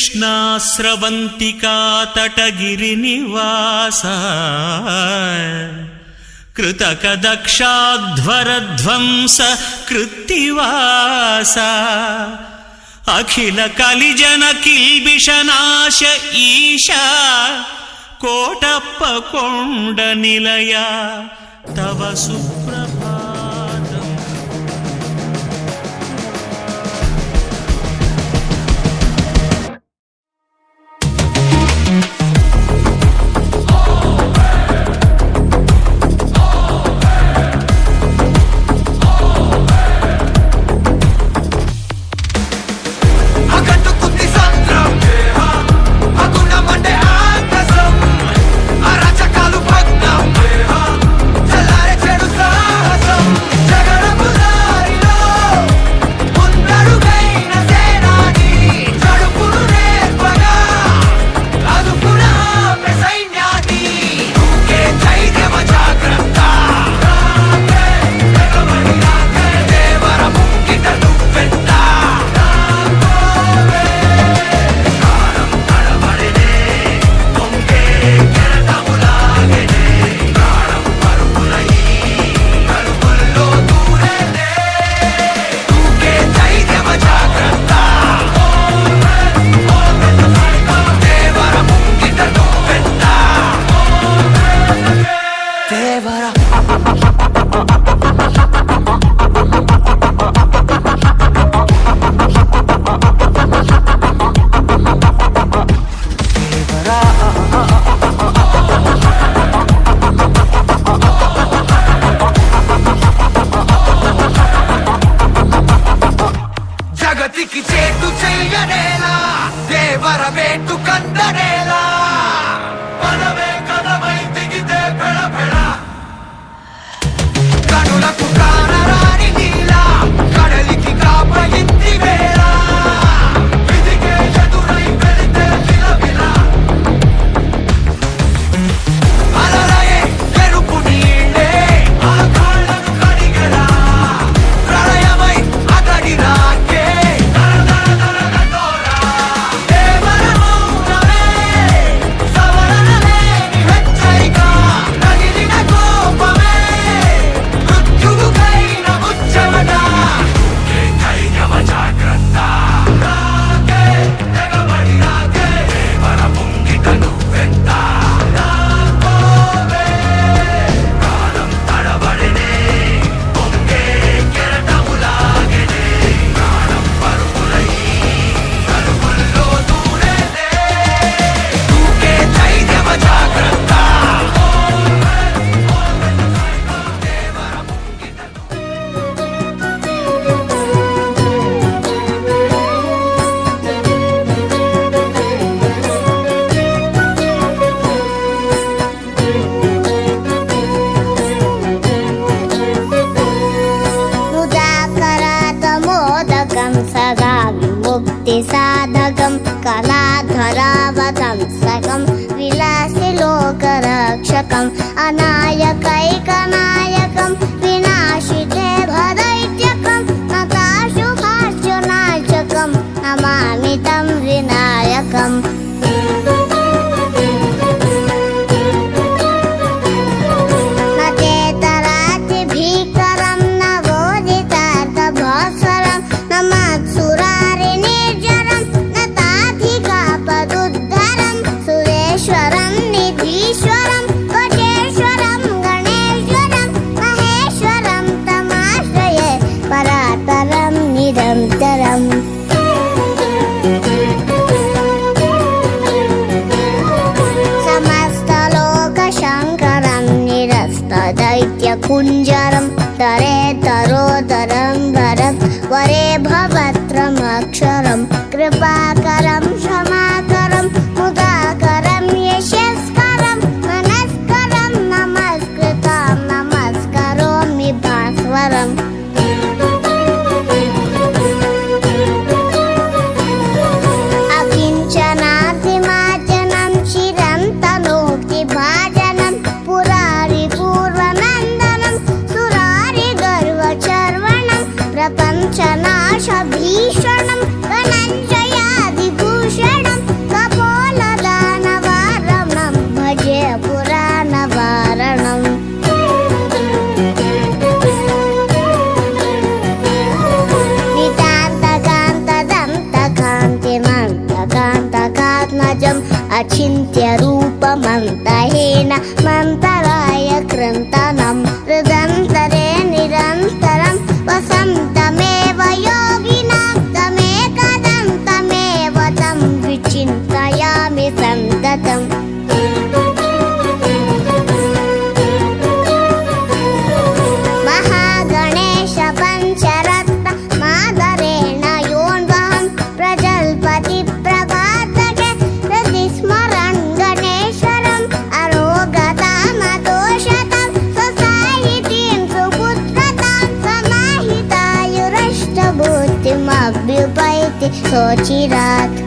కృష్ణా స్రవంతికా తటగిరినివాస కృతకదక్షాధ్వరధ్వంస కృత్తివాస అఖిల కలిజన కిల్బిషనాశ ఈశా కోటప్ప కొండ నిలయ తవ సుప్రభాతం. జగతికి చేటు చెయ్యనేలా దేవర వేటు కందనేలా మనమే కదమై దిగితే పెడ పెడ కనులకు కానరాని నీలా కడలికి కాపయింది వేళ విధికే ఎదురై పెడితే విలవిల అలలయే ఎరుపు నీళ్ళే ఆ కాళ్ళను కడిగరా ప్రళయమై అతడి రాకే साधकं कलाधरावतं सकं विलासिलोकरक्षकम् अनायकैकनायकं विनाशिते भदैत्यकं नताशुभाश्चनाशकं नमामि तं विनायकम् दैत्यकुञ्जरं तरे तरोदरं वरं वरे भवत्रमक्षरं कृपाकरं क्षमाकरं मुदाकरं यशस्करं मनस्करं नमस्कृतं नमस्करोमि भास्वरम् अकिञ्चनातिमाचनं चिरं तनोक्तिभाजनं प्रपञ्चनाशभीषणं धनञ्जयादिभूषणं అచింత్యరూపమంతహీన మంతరాయ కృంతనం హృదంతరే నిరంతరం వసంతమేవ యోగినాం తమేకదంతమేవ తం విచింతయామి సంతతం. మహాగణేశ పంచరత్న మాదరేణ యోన్వహం ప్రజల్పతి ప్రభాతకే హృది స్మరన్ గణేశ్వరం అరోగతామదోషతం స్వసాహితీం సుపుత్రతాం సమాహితాయురష్టభూతిమభ్యుపైతి సోచిరాత్.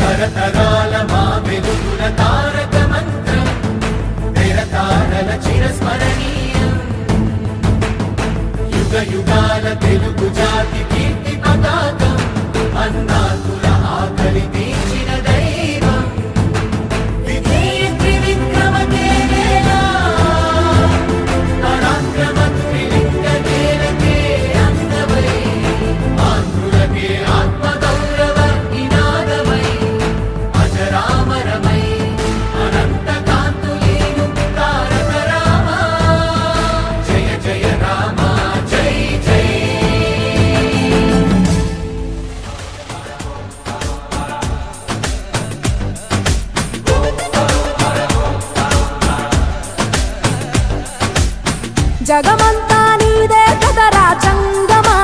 తరతరాల మా వెలుగుల తారక మంత్రం నిరతారల చిరస్మరణీయం. యుగ యుగాల తెలుగు జాతి కీర్తి పతాకం అన్నాకుల ఆకలి తీర్చిన దైవం. విధేయ విక్రమ కేలేలా పరాక్రమ త్రిలింగ కేలకే అందవై ఆంధ్రులకే ఆత్మగౌరవ నినాదమై అజరామరమై అనంత కాంతులీను తారక రామ. జయ జయ రామ జై జై. జగమంతా నీదే కదరా చంగమా,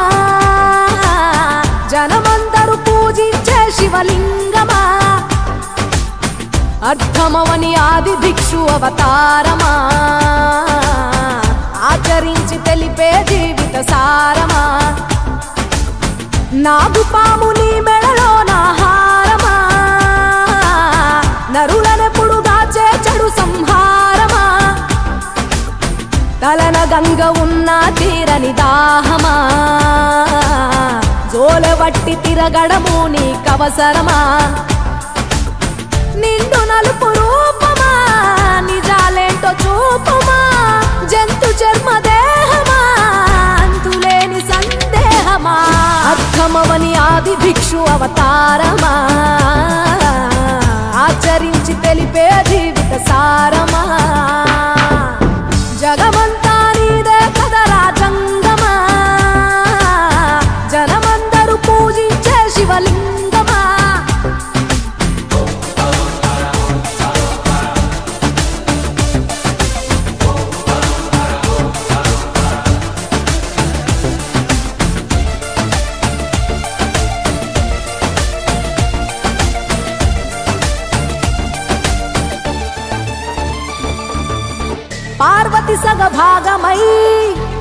జనమందరూ పూజించే శివలింగమా, అర్థమవని ఆది భిక్షు అవతారమా, ఆచరించి తెలిపే జీవిత సారమా, నాగుపాము నీ మెడలో నాహారమా, నరులనెప్పుడు దాచే చెడు సంహారమా, తలన గంగ ఉన్న తీరని దాహమా, జోలవట్టి తిరగడము నీకవసరమా, నిండు నలుపు రూపమా నిజాలేంటో చూపుమా, జంతు చర్మ దేహమా అంతులేని సందేహమా, అర్థమవని ఆది భిక్షు అవతారమా, ఆచరించి తెలిపే జీవిత సారమా. జగమంతా నీదే కదరా జంగమా, జనమందరూ పూజించే శివలింగమా. పార్వతి సగభాగమై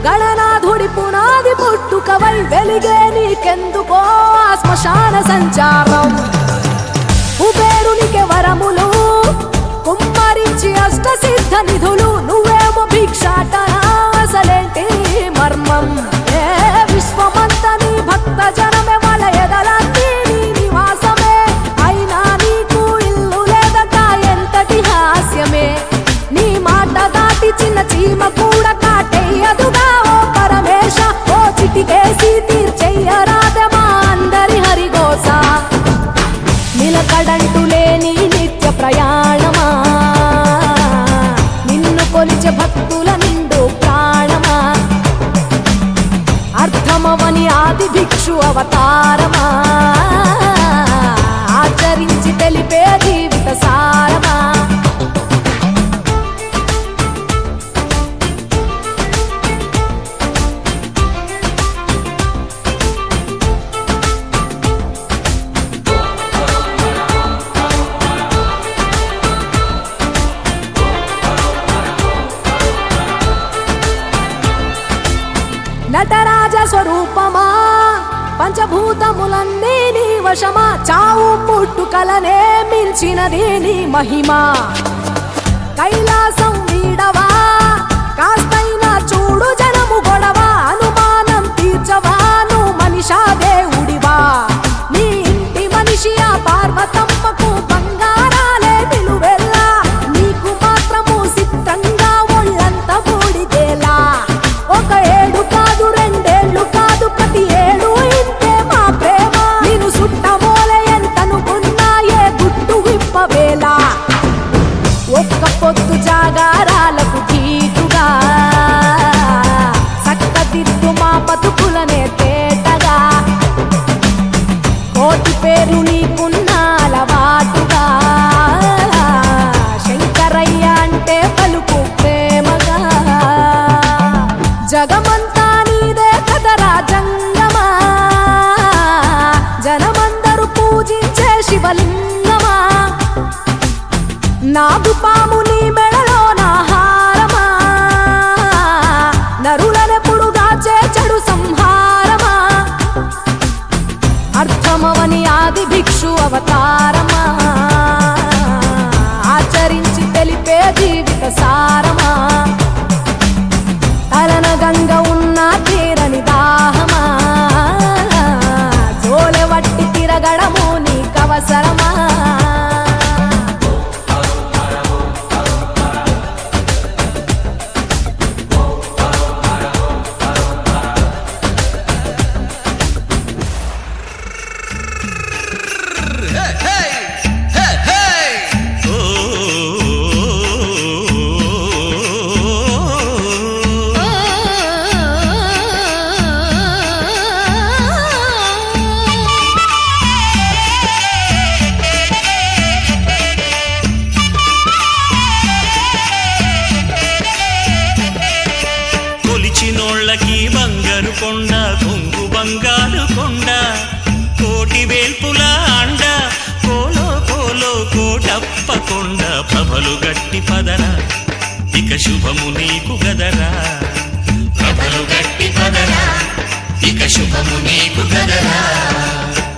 గణనాథుడి పునాది పుట్టుకవై వెలిగే నీకెందుకో ఆ శ్మశాన సంచారం. కుబేరునికి వరములు కుమ్మరించి అష్ట సిద్ధ నిధులు, నువ్వేమో భిక్షాటన అసలేంటి మర్మం. ఏ విశ్వమంత నీ భక్త జనమే వాళ్ళ ఎదలన్నీ నీ నివాసమే, అయినా నీకు ఇల్లు లేదట ఎంతటి హాస్యమే. నీ మాట దాటి చిన్న చీమ కూడా కాటేయదుగా ఓ పరమేశ, ఓ చిటికేసి తీర్చెయ్యరాదే మా అందరి హరిగోస. నిలకడంటూ లేని నిత్య ప్రయాణమా, నిన్ను కొలిచే భక్తుల నిండు ప్రాణమా, అర్థమవని ఆది భిక్షు అవతారమా, ఆచరించి తెలిపే జీవిత సారమా. నటరాజ స్వరూపమా, పంచభూతములన్నీ నీ వశమా, చావు పుట్టుకలనే మించినది నీ మహిమా. కైలాసం వీడవా కాస్తైనా చూడు జనము గొడవ అనుమానం తీర్చవా నువ్వు మనిషా దేవుడివా నీ ఇంటి మనిషి ఆ పార్వతమ్మకు బంగారాలే నిలువెల్లా నీకు మాత్రము సిద్ధంగా ఒళ్ళంత బూడిదేలా ఒక ఏడు కాదు రెండేళ్లు కాదు ప్రతి ఏడు ఇంతే మా ప్రేమ నేను సుట్టమోలే ఎంతనుకున్నా ఏ గుట్టు విప్పవేలా ఒక్క పొద్దు జాగారాలకు తీటుగా చక్కదిద్దు మా బతుకులనే తేటగా కోటి పేరు నీకున్న అలవాటుగా శంకరయ్య అంటే పలుకు ప్రేమగా జగమంతా నీదే కదరా జంగమా జనమందరూ పూజించే శివలింగమా నాగు పాము నీ మెడలో నా హారమా నరులనెప్పుడు దాచే చెడు సంహారమా అర్థమవని ఆది భిక్షు అవతారమా ఆచరించి తెలిపే జీవిత సారమా తలన గంగ ఉన్న తీరని దాహమా జోలె వట్టి తిరగడము నీకవసరమా కొలిచినోళ్ళకి బంగారు కొండ కొంగు బంగారు కొండ కోటి వేల్పుల అండ కోలో కోలో కోటప్ప కొండ ప్రభలు గట్టి పదరా ఇక శుభము నీకు గదరా ప్రభలు గట్టి పదరా ఇక శుభము నీకు గదరా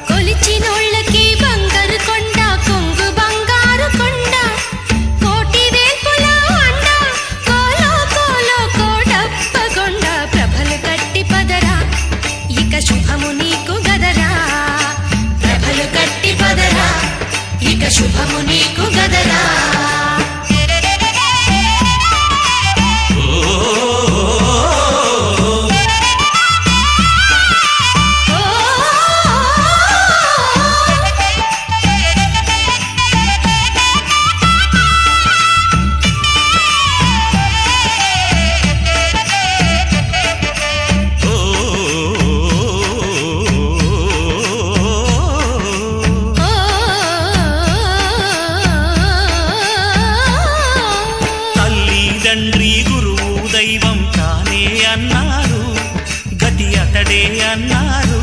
కొలిచినోళ్ళకి బంగారు కొండ కొంగు బంగారు కొండ కోటి వేల్పుల అండ కోలో కోలో కోటప్ప కొండ ప్రభలు గట్టి పదరా ఇక శుభము నీకు గదరా ప్రభలు గట్టి పదరా ఇక శుభము నీకు గదరా తండ్రి గురువు దైవం తానే అన్నారు గతి అతడే అన్నారు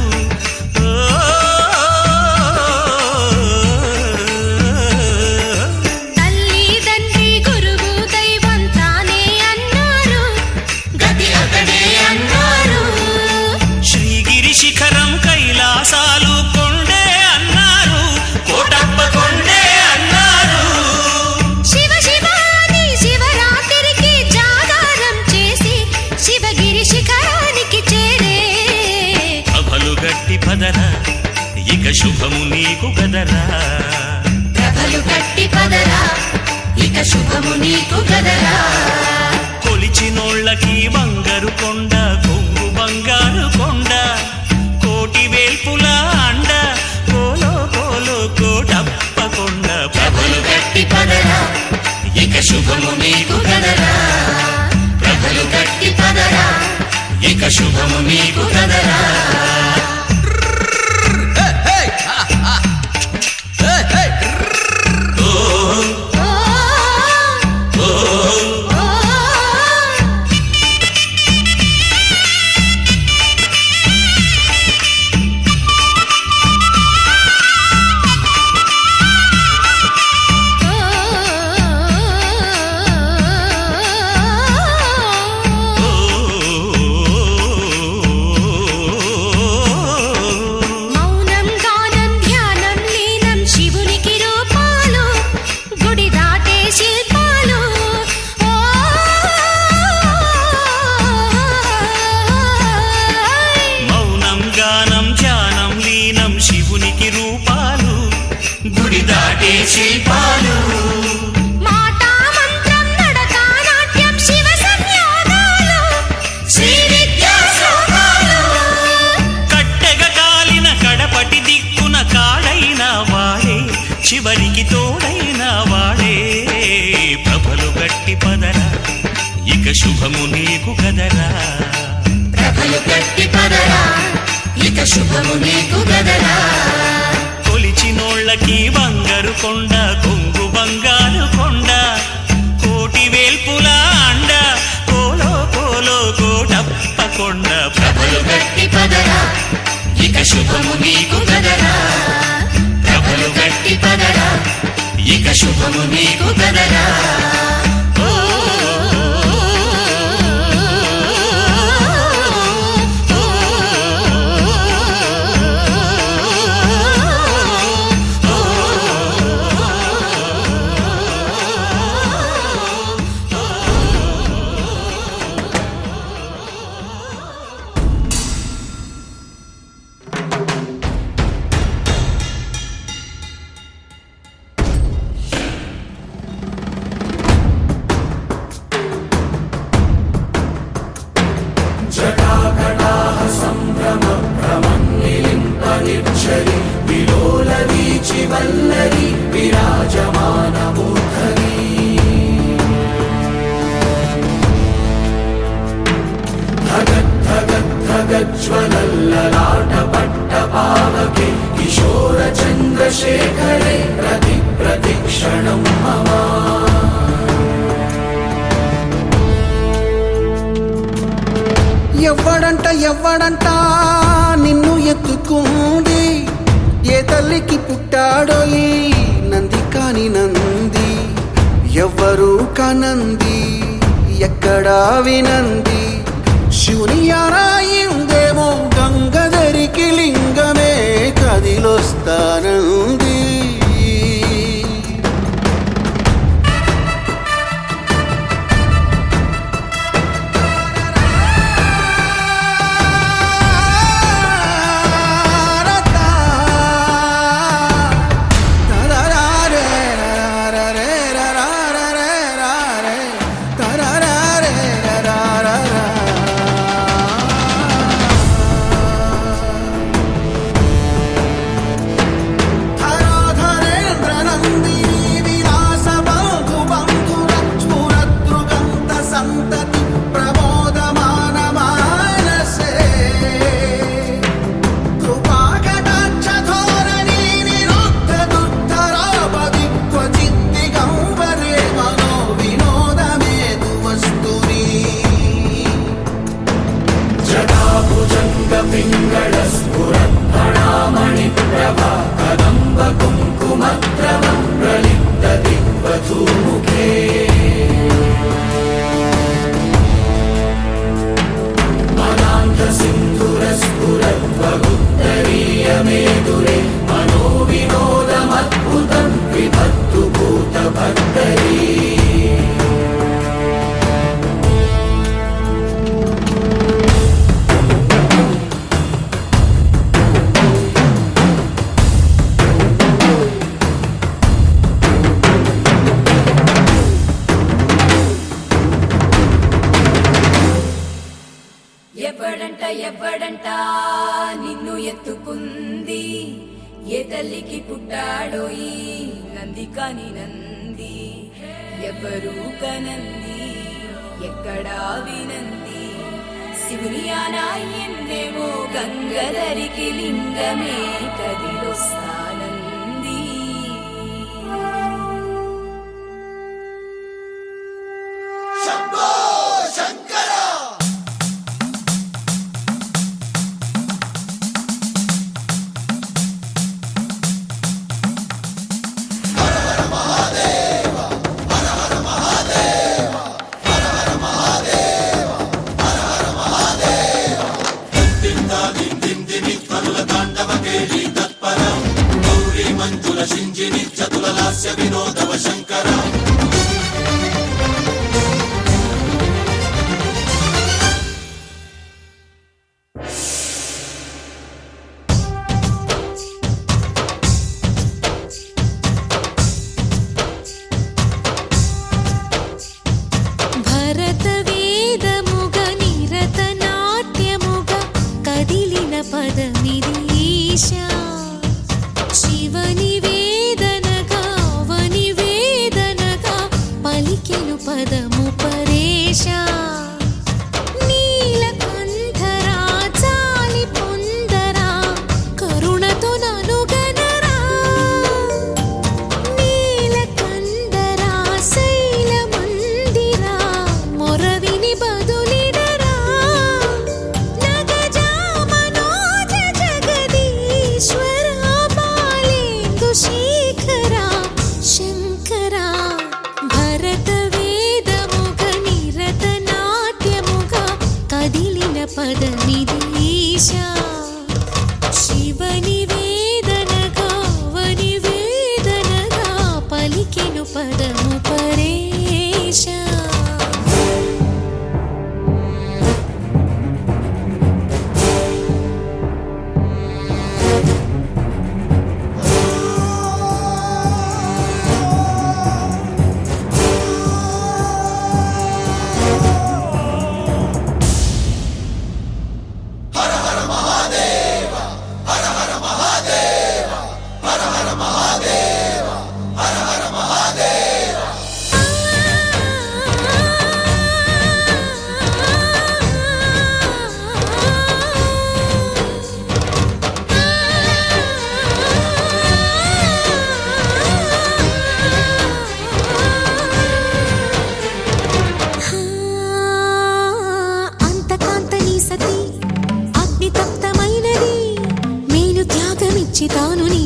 తల్లి తండ్రి గురువు దైవం తానే అన్నారు గతి అతడే అన్నారు శ్రీగిరి శిఖరం కైలాసాలు కొండే అన్నారు కోటప్ప కొండే అన్నారు శివ శివాని శివరాత్రికి జాగారం చేసి శివగిరి శిఖరానికి చేరే ప్రభలు గట్టి పదరా ఇక శుభము నీకు గదరా ప్రభలు గట్టి పదరా ఇక శుభము నీకు గదరా కొలిచినోళ్ళకి బంగారు కొండ కొంగు బంగారు కొండ కోటి వేల్పుల అండ కోలో కోలో కోటప్ప కొండ ప్రభలు గట్టి పదరా ఇక శుభము నీకు గదరా ప్రభలు గట్టి పదరా ఇక శుభము నీకు గదరా నాటే శిల్పాలు మాటా మంత్రం నడక నాట్యం శివ సంయోగాలు శ్రీ విద్యా శ్లోకాలు కట్టెగా కాలిన కడపటి దిక్కున కాడైన వాడే చివరికి తోడైన వాడే ప్రభలు గట్టి పదరా ఇక శుభము నీకు కదరా ప్రభలు గట్టి పదరా ఇక శుభము నీకు గదరా కొలిచినోళ్ళకి బంగారు కొండ కొంగు బంగారు కొండ కోటి వేల్పుల అండ కోలో కోలో కోటప్ప కొండ ప్రభలు గట్టి పదరా ఇక శుభము నీకు గదరా ప్రభలు గట్టి పదరా ఇక శుభము నీకు గదరా జటాకటాహ సంభ్రమ భ్రమన్నిలింపనిర్ఝరి విలోలవీచి వల్లరి విరాజమానమూర్ధని ధగద్ధగద్ధగజ్వలల్లలాట పట్టపావకే కిశోర చంద్రశేఖరే ప్రతి ప్రతిక్షణం మమ ఎవ్వడంట నిన్ను ఎత్తుకుంది ఏ తల్లికి పుట్టాడో ఈ నంది కాని నంది ఎవ్వరు కనంది ఎక్కడా వినంది శివుని యారాయిందేమో గంగధరికి లింగమే కదిలొస్తానంది పింగళస్ఫురద్భణామణి ప్రభా కదంబ కుంకుమద్రవం ప్రలిప్త దిగ్వధూముఖే మదాంత సింధురస్ఫురద్వగుత్తరీయమేదురే మనో వినోదమద్భుతం విభక్తు భూతభక్తరీ ఎవ్వడంట నిన్ను ఎత్తుకుంది ఏ తల్లికి పుట్టాడో ఈ నంది కాని నంది ఎవ్వరు కనంది ఎక్కడా వినంది శివుని ఆనాయిందేమో గంగధరికి లింగమే కదిలొస్తానంది శింజిని చతుల లాస్య వినోదవ శంకర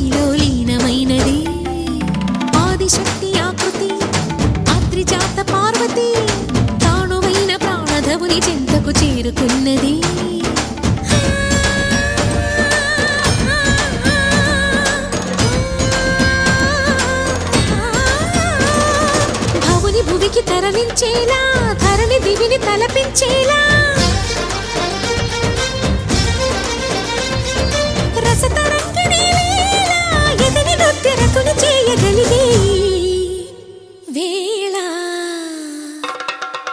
నీలో లీనమైనది ఆదిశక్తి ఆకృతి అత్రిజాత పార్వతి తానువైన ప్రాణధవుని చెంతకు చేరుకున్నది భవుని భువికి తరలించేలా ధరణి దివిని తలపించేలా రసతరంగిణి లీల ఎదిని నృత్యరతుని చేయగలిగే వేళ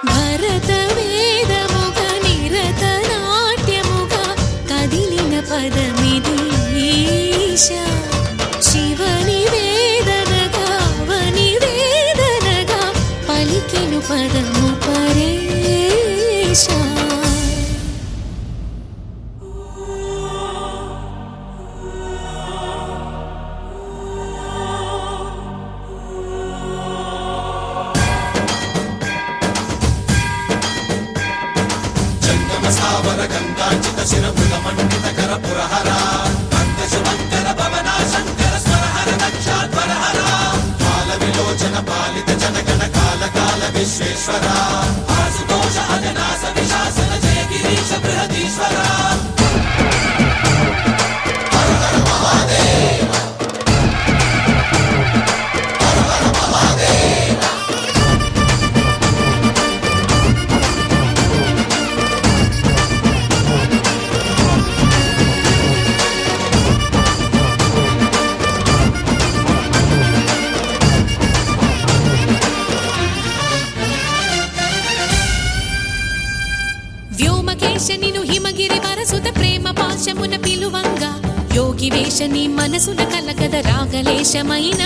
భరత వేదముగ నిరత నాట్యముగా కదిలిన పదమిది ఈశా శివని వేదనగా వని వేదనగా పలికెను పదము పరేశా జంగమ స్థావర గంగాచిత శిరమృత మండిత కర పురహర పంకజ మంకర భవన శంకర స్వరహర దక్షాధ్వరహర కాల విలోచన పాలిత జనగణ కాల కాల విశ్వేశ్వర ఆశుతోష అజనాస విశాసన జయ గిరీశ బృహదీశ్వర హర హర మహాదేవ హర హర మహాదేవ వ్యోమకేశనిను హిమగిరి వరసుత ప్రేమ పాశమున పిలువంగా యోగి వేషని మనసున కలకద రాగలేశమైన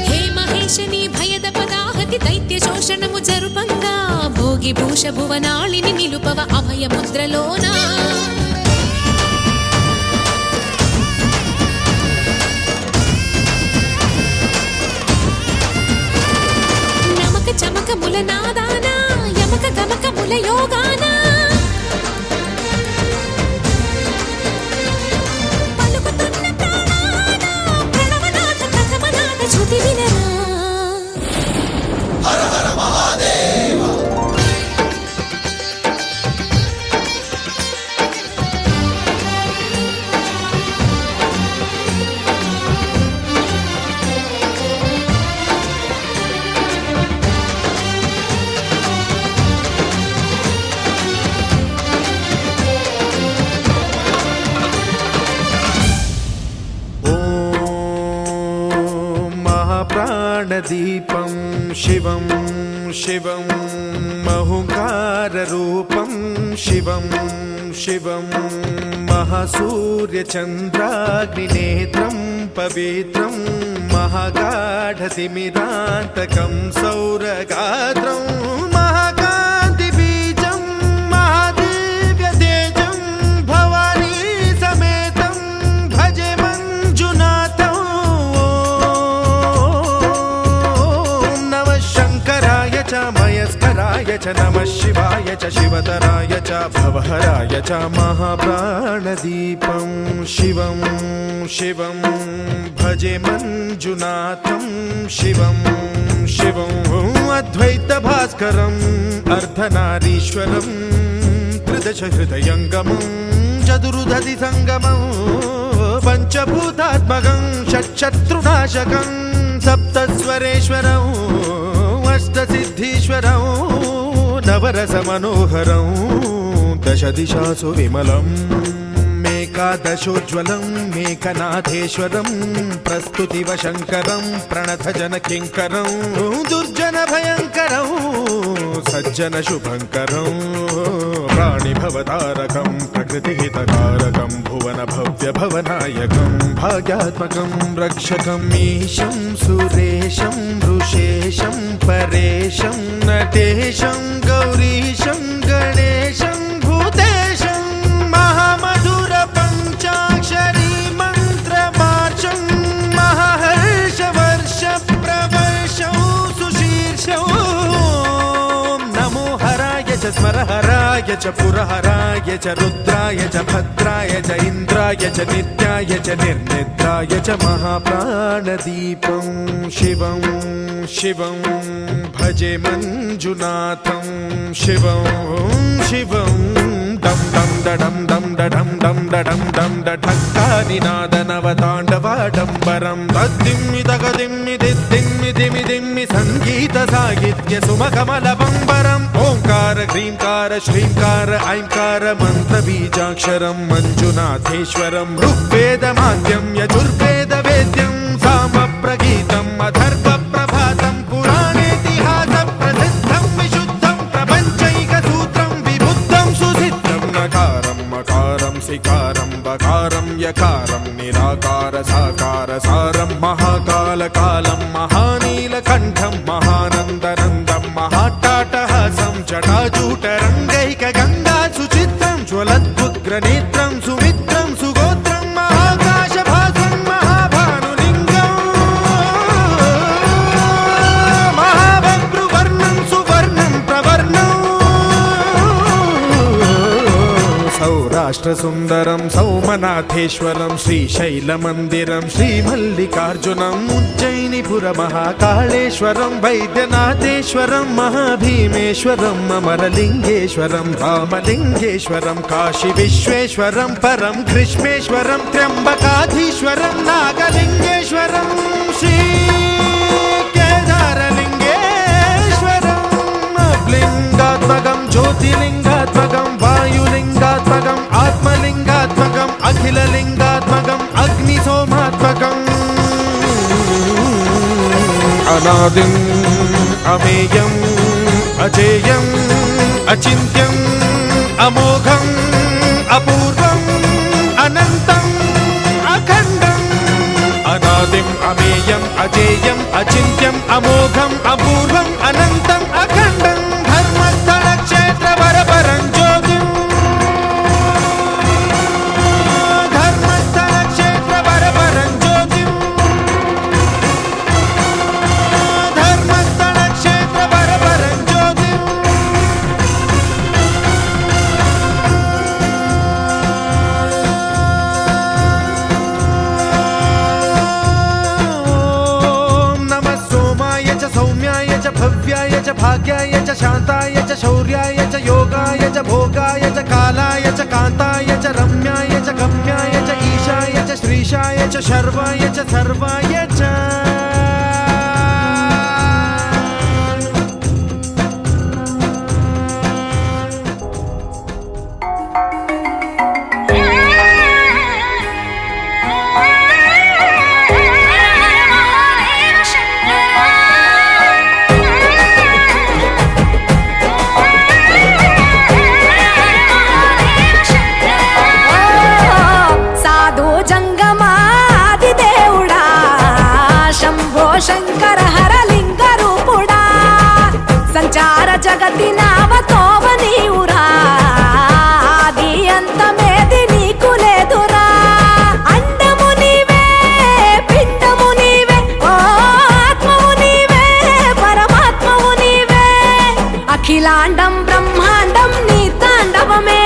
హే మహేశని భయద పదాహతి దైత్య శోషణము జరుపంగా భోగి భూష భువనాళిని నిలుపవ అభయ ముద్రలోనా నమక చమకముల నాదానా యమక గమకముల యోగానా పలుకుతున్న ప్రాణానా ప్రణవనాథ ప్రథమనాథ శృతి వినరా హర హర మహాదేవ महाप्राणदीपं शिवं शिवं महुकाररूपं शिवं शिवं महासूर्यचन्द्राग्निनेत्रं पवित्रं महागाढतिमिरान्तकं सौरगात्रं महाकान्तिबीजं महादिव्यतेजं भवानी समेतं भजे मञ्जुनाथं शङ्कराय च मयस्कराय च नमः शिवाय च शिवतराय च भवहराय च महाप्राणदीपं शिवं शिवं भजे मञ्जुनाथं शिवं शिवं अद्वैतभास्करम् अर्धनारीश्वरं त्रिदशहृदयङ्गमं चतुर्दधि सङ्गमं पञ्चभूतात्मकं षट्शत्रुनाशकं सप्तस्वरेश्वरम् अष्टसिद्धीश्वरं नवरसमनोहरं दशदिशासु विमलं मेकादशोज्ज्वलं मेकनाथेश्वरं प्रस्तुतिवशङ्करं प्रणतजनकिङ्करं दुर्जनभयङ्करं सज्जनशुभङ्करं प्राणिभवतारकं प्रकृतिहितकारकं भुवनभव्यभवनायकं भाग्यात्मकं रक्षकम् ईशं सुरेशं ऋषेशं परेशं नटेशं गौरीशं गणेशं भूतेशं महामधुरपञ्चाक्षरी मन्त्रमार्चं महाहर्षवर्षप्रवर्षं सुशीर्षं नमो हराय च स्मरहराय च पुरहराय च रुद्राय च भद्राय च इन्द्राय च नित्याय च निर्निद्राय महाकालाय च महाप्राणदीपं शिवं शिवं भजे मञ्जुनाथं शिवं शिवं डं डं डडं डं डडं डं डडं डं डठक्कानिनादनवताण्डवाडम्बरं तद्दिम्मि तगदिम्मि दिद्दिम्मि दिमि दिम्मि सङ्गीतसाहित्य सुमकमलबम्बरम् ओङ्कार ह्रीङ्कार श्रीङ्कार ऐङ्कार मन्त्रबीजाक्षरं मञ्जुनाथेश्वरं ऋग्वेदमाद्यं यजुर्वेदवेद्यं सामप्रगीतम् अथर्वप्रभातं पुराणेतिहासप्रसिद्धं विशुद्धं प्रपञ्चैकसूत्रं विबुद्धं सुसिद्धं नकारं मकारं सिकारं बकारं यकारं निराकार साकार सारं महाकालकालं महानीलकण्ठं महानन्दनन्दं महाट्टाटहासं जटाजूटरङ्गैकगङ्गा सुचित्रं ज्वलद्वुग्रनेत्रं सुमित्रं सुगोत्रं महाकाशभासं महाभानुलिङ्गं महावक्तृवर्णं सुवर्णं प्रवर्णं सौराष्ट्रसुन्दरं सौमनाथेश्वरं श्रीशैलमन्दिरं श्रीमल्लिकार्जुनम् उज्जयिनीपुरमहाकाळेश्वरं वैद्यनाथेश्वरं महाभीमेश्वरम् अमरलिङ्गेश्वरं रामलिङ्गेश्वरं काशीविश्वेश्वरं परं ग्रीष्मेश्वरं त्र्यम्बकाधीश्वरं नागलिङ्गेश्वरं श्रीकेदारलिङ्गेश्वरं लिङ्गात्मकं ज्योतिलिङ्गात्मकं वायुलिङ्गात्मकम् आत्मलिङ्गात्मकम् अखिललिङ्गात्मकम् अग्निसोमात्मकम् अनादिम् अमेयम् अजेयम् अचिन्त्यम् अमोघम् अपूर्वम् अनन्तम् अखण्डम् अनादिम् अमेयम् अजेयम् अचिन्त्यम् अमोघम् अपूर्वम् अनन्तम् अखण्डम् धर्मस्थलक्षेत्रवरपरं ज्योतिम् धर्मस्थलक्षेत्रवरपरं ज्योतिम् धर्मस्थलक्षेत्रवरपरं ज्योतिम् नमः सोमाय च सौम्याय च भव्याय च भाग्याय च शान्ताय च शौर्याय च योगाय च भोगाय च कालाय च कान्ताय च रम्याय च गम्याय च ईशाय च श्रीशाय च शर्वाय च सर्वाय च సాధు జంగమాదిదేవుడా శంభో శంకర హరలింగ రూపుడా సంచార జగతి నావతోవ నీవురా ఆది అంతమేది నీకు లేదురా అండము నీవే పిండము నీవే ఓ ఆత్మవు నీవే పరమాత్మవు నీవే అఖిలాండం బ్రహ్మాండం నీ తాండవమే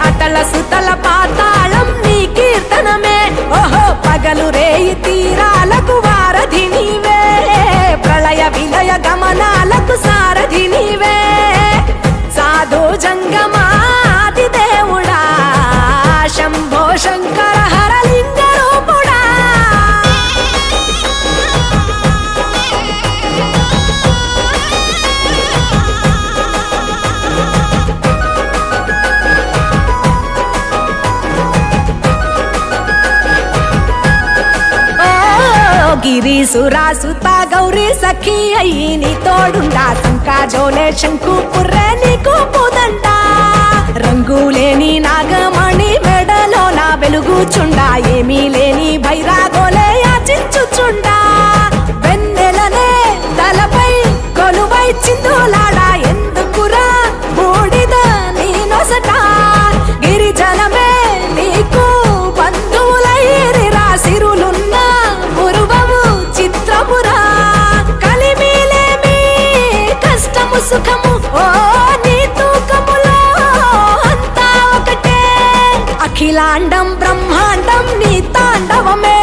అటల సుతల పాతాళం నీ కీర్తనమే ఓహో పగలు రేయి తీరాలకు వారధి నీవే ప్రళయ విలయ గమనాలకు సారథి నీవే సాధు జంగమాది దేవుడా శంభో శంకర హరలింగ రూపుడా గిరీసురాసుత గౌరీ సఖి అయ్యి నీ తోడుండా సంకాజోలే శంకు పుర్రే నీకు పుదంట రంగులేని నాగమణి మెడలో నా వెలుగుచుండా ఏమీ లేని భైరాగోలే యాచించుచుండా వెన్నెలనే తలపై కొలువై చిందులాడా ఎందుకురా బూడిద నీ నొసట గిరిజనమే నీకు బంధువులైరిరా సిరులున్న పురువము చిత్రపురా కలిమిలేమి కష్టము సుఖము ఓ నీ తూకములో అంతా ఒకటే అఖిలాండం బ్రహ్మాండం నీ తాండవమే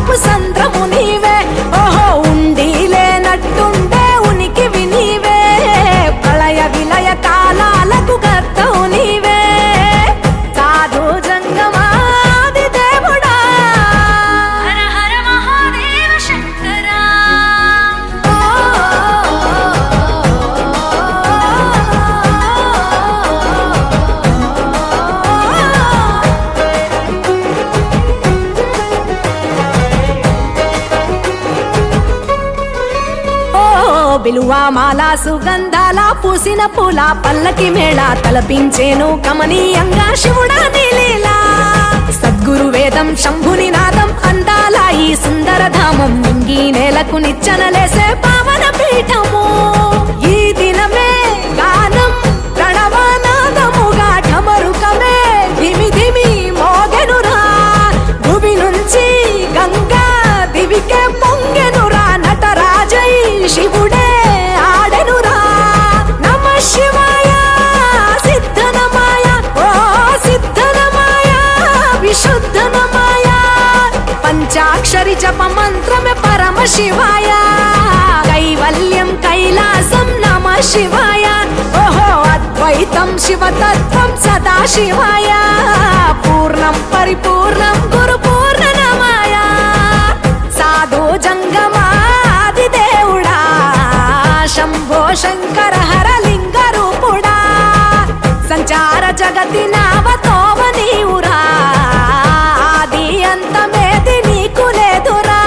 పాతాళపు సంద్రము నీవే ఓహో ఉండి లేనట్టుండే ఉనికివి నీవే ప్రళయ విలయ కాలాలకు కర్తవు నీవే సాధు జంగమాది దేవుడా హర హర మహాదేవ శంకరా బిలువా మాల సుగంధాల పూసిన పూల పల్లకి మేళ తలపించేను కమనీయంగా శివుడా నీలీలా సద్గురు వేదం శంభుని నాదం అందాల ఈ సుందర ధామం నింగి నేలకు నిచ్చనలేసే పావన పీఠము ఈ దినమే గానం ప్రణవనాదముగా ఢమరుకమే ధిమి ధిమి మోగెనురా భూమి నుంచి గంగా దివికే పొంగెనురా నటరాజై శివుడే ఆడెనురా నమ శివాయ సిద్ధనమాయ ఓ సిద్ధనమాయ విశుద్ధనమాయ పంచాక్షరి జప మంత్రమే పరమ శివాయ కైవల్యం కైలాసం నమ శివాయ ఓహో అద్వైతం శివతత్వం సదా శివాయ పూర్ణం పరిపూర్ణం గురు పూర్ణనమాయ సాధు జంగమాది దేవుడా శంభో శంకర హర లింగ రూపుడా సంచార జగతి నావతోవ నీవురా ఆది అంతమేది నీకు లేదురా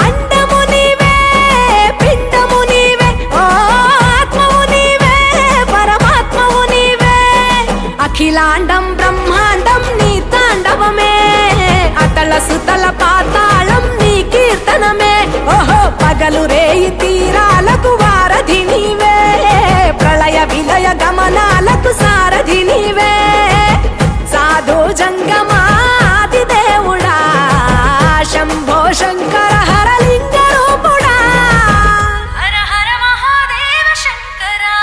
అండము నీవే పిండము నీవే ఓ ఆత్మవు నీవే పరమాత్మవు నీవే అఖిలాండం బ్రహ్మాండం నీ తాండవమే అతల సుతల పాతాళం నీ కీర్తనమే ఓహో పగలు రేయి తీరాలకు వారధి నీవే ప్రళయ విలయ గమనాలకు సారథి నీవే సాధు జంగమాది దేవుడా శంభో శంకర హర లింగ రూపుడా హర హర మహాదేవ శంకరా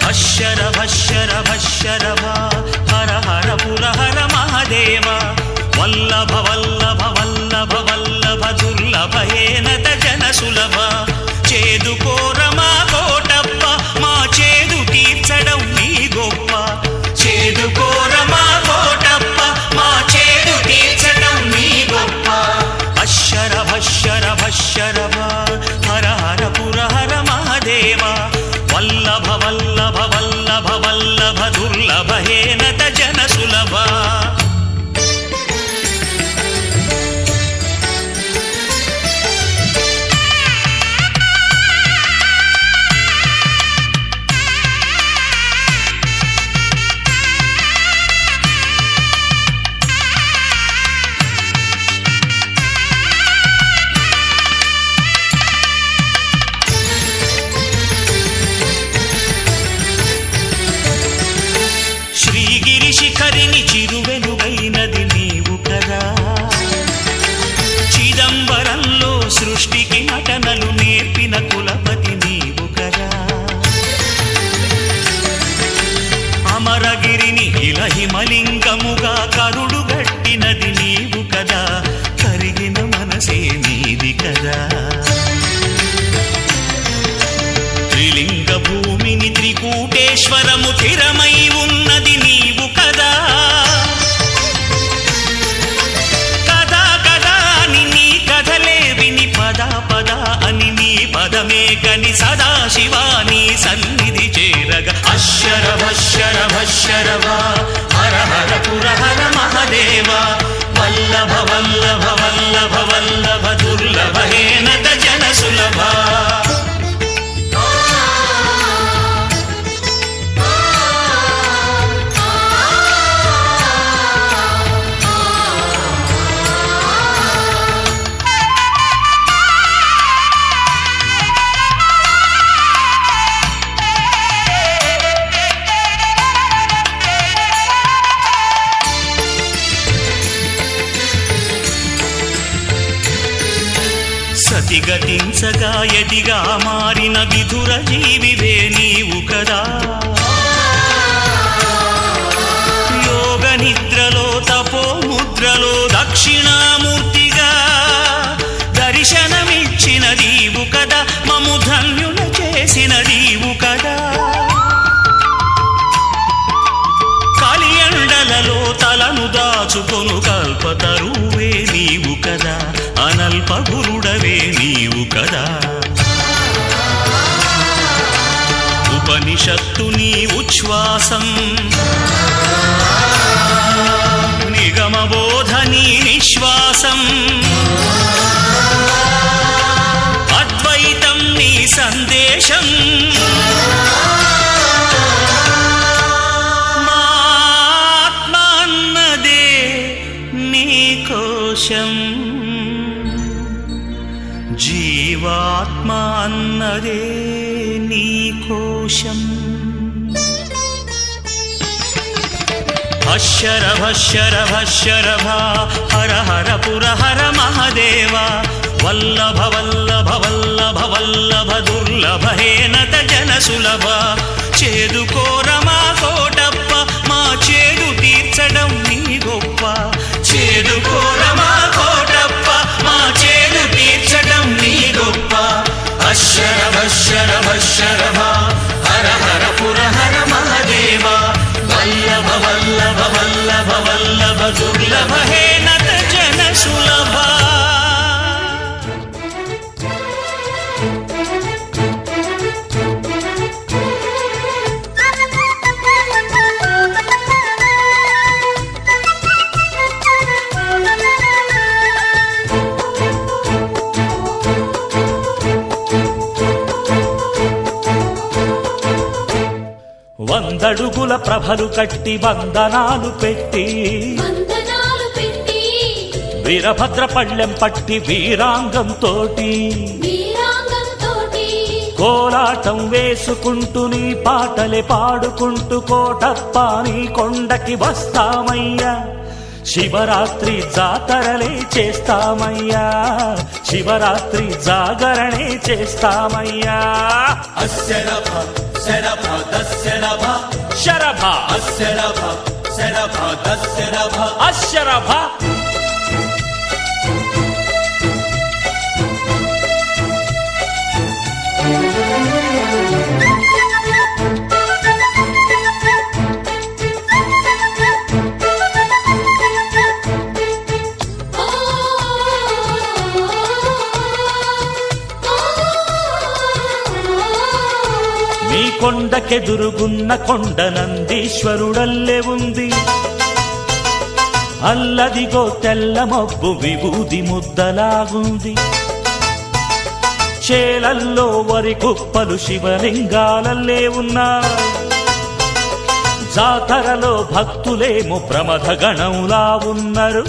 భశ్శర భశ్శర భశ్శరభ హర హర పుర హర మహదేవ వల్లభ వల్లభ వల్లభ వల్లభ దుర్లభ ఏనత జన సులభ చేదుకోరమా కోటప్ప మా చేదు తీర్చడం నీ గొప్ప చేదుకోరమా కోటప్ప మా చేదు తీర్చడం నీ గొప్ప అశ్శర భశ్శర భశ్శరభ హర హర పుర హర మహదేవ వల్లభ వల్లభ వల్లభ వల్లభ దుర్లభ హేనత జన సులభ శ్రీగిరి శిఖరిని చిరువెలుగైనది నీవు కదా చిదంబరంలో సృష్టికి నటనలు నేర్పిన కులపతి నీవు కదా అమరగిరిని ఇలహిమలింగముగా కరుడు గట్టినది నీవు కదా కరిగిన మనసే నీది కదా త్రిలింగ భూమిని త్రికూటేశ్వరము స్థిరమై ఉన్నది నీవు కదా కదా కదా అని నీ కథలే విని పద పద అని నీ పదమే కని సదా శివాని సన్నిధి చేరగ అశ్శర భశ్శర భశ్శరవ హర హర పుర హర మహదేవ వల్లభ వల్లభ వల్లభ వల్లభ దుర్లభ హేనత జన సులభ స్థితిగతించగా యతిగా మారిన విధుర జీవివే నీవు కదా. యోగ నిద్రలో తపో ముద్రలో దక్షిణామూర్తిగా దర్శనమిచ్చిన నీవు కదా. మము ధన్యుల చేసిన నీవు కదా. కలియండలలో తలను దాచుకొను కల్పతరువే నీవు కదా. అనల్ప గురుడవే నీవు కదా. ఉపనిషత్తు నీ ఉచ్ఛ్వాసం, నిగమబోధ నీ నిశ్వాసం, అద్వైతం నీ సందేశం. మాత్మ అన్నదే నీ కోశం, జీవాత్మ అన్నదే నీ కోశం. అశరభ శరభ శరభ హర హర పుర హర మహదేవ. వల్లభ వల్లభ వల్లభ వల్లభ దుర్లభ హేనత జన సులభ. చేదుకోర మా కోటప్ప, మా చేదు తీర్చడం నీ గొప్ప. చేదుకోర మా కోటప్ప, మా చేదు తీర్చడం నీ గొప్ప. అశరభ శరభ శరభ హర హర పుర హర మహదేవ. వల్లభ వల్లభ వల్లభ వల్లభ దుర్లభ హేనత జన సులభ. వందడుగుల ప్రభలు కట్టి వందనాలు పెట్టి వీరభద్ర పళ్ళెం పట్టి వీరాంగంతోటి కోలాటం వేసుకుంటూ నీ పాటలే పాడుకుంటూ కోటప్ప నీ కొండకి వస్తామయ్యా. శివరాత్రి జాతరలే చేస్తామయ్యా, శివరాత్రి జాగరణే చేస్తామయ్యా. శరభ శరభ దశరభ శరభ శరభ శరభ దశరభ అశరభ. నీ కొండకెదురుగున్న కొండ నందీశ్వరుడల్లే ఉంది. అల్లదిగో తెల్ల మబ్బు విభూది ముద్దలాగుంది. చేలల్లో వరి కుప్పలు శివలింగాలల్లే ఉన్నాయి. జాతరలో భక్తులేమో ప్రమథ గణంలా ఉన్నారు.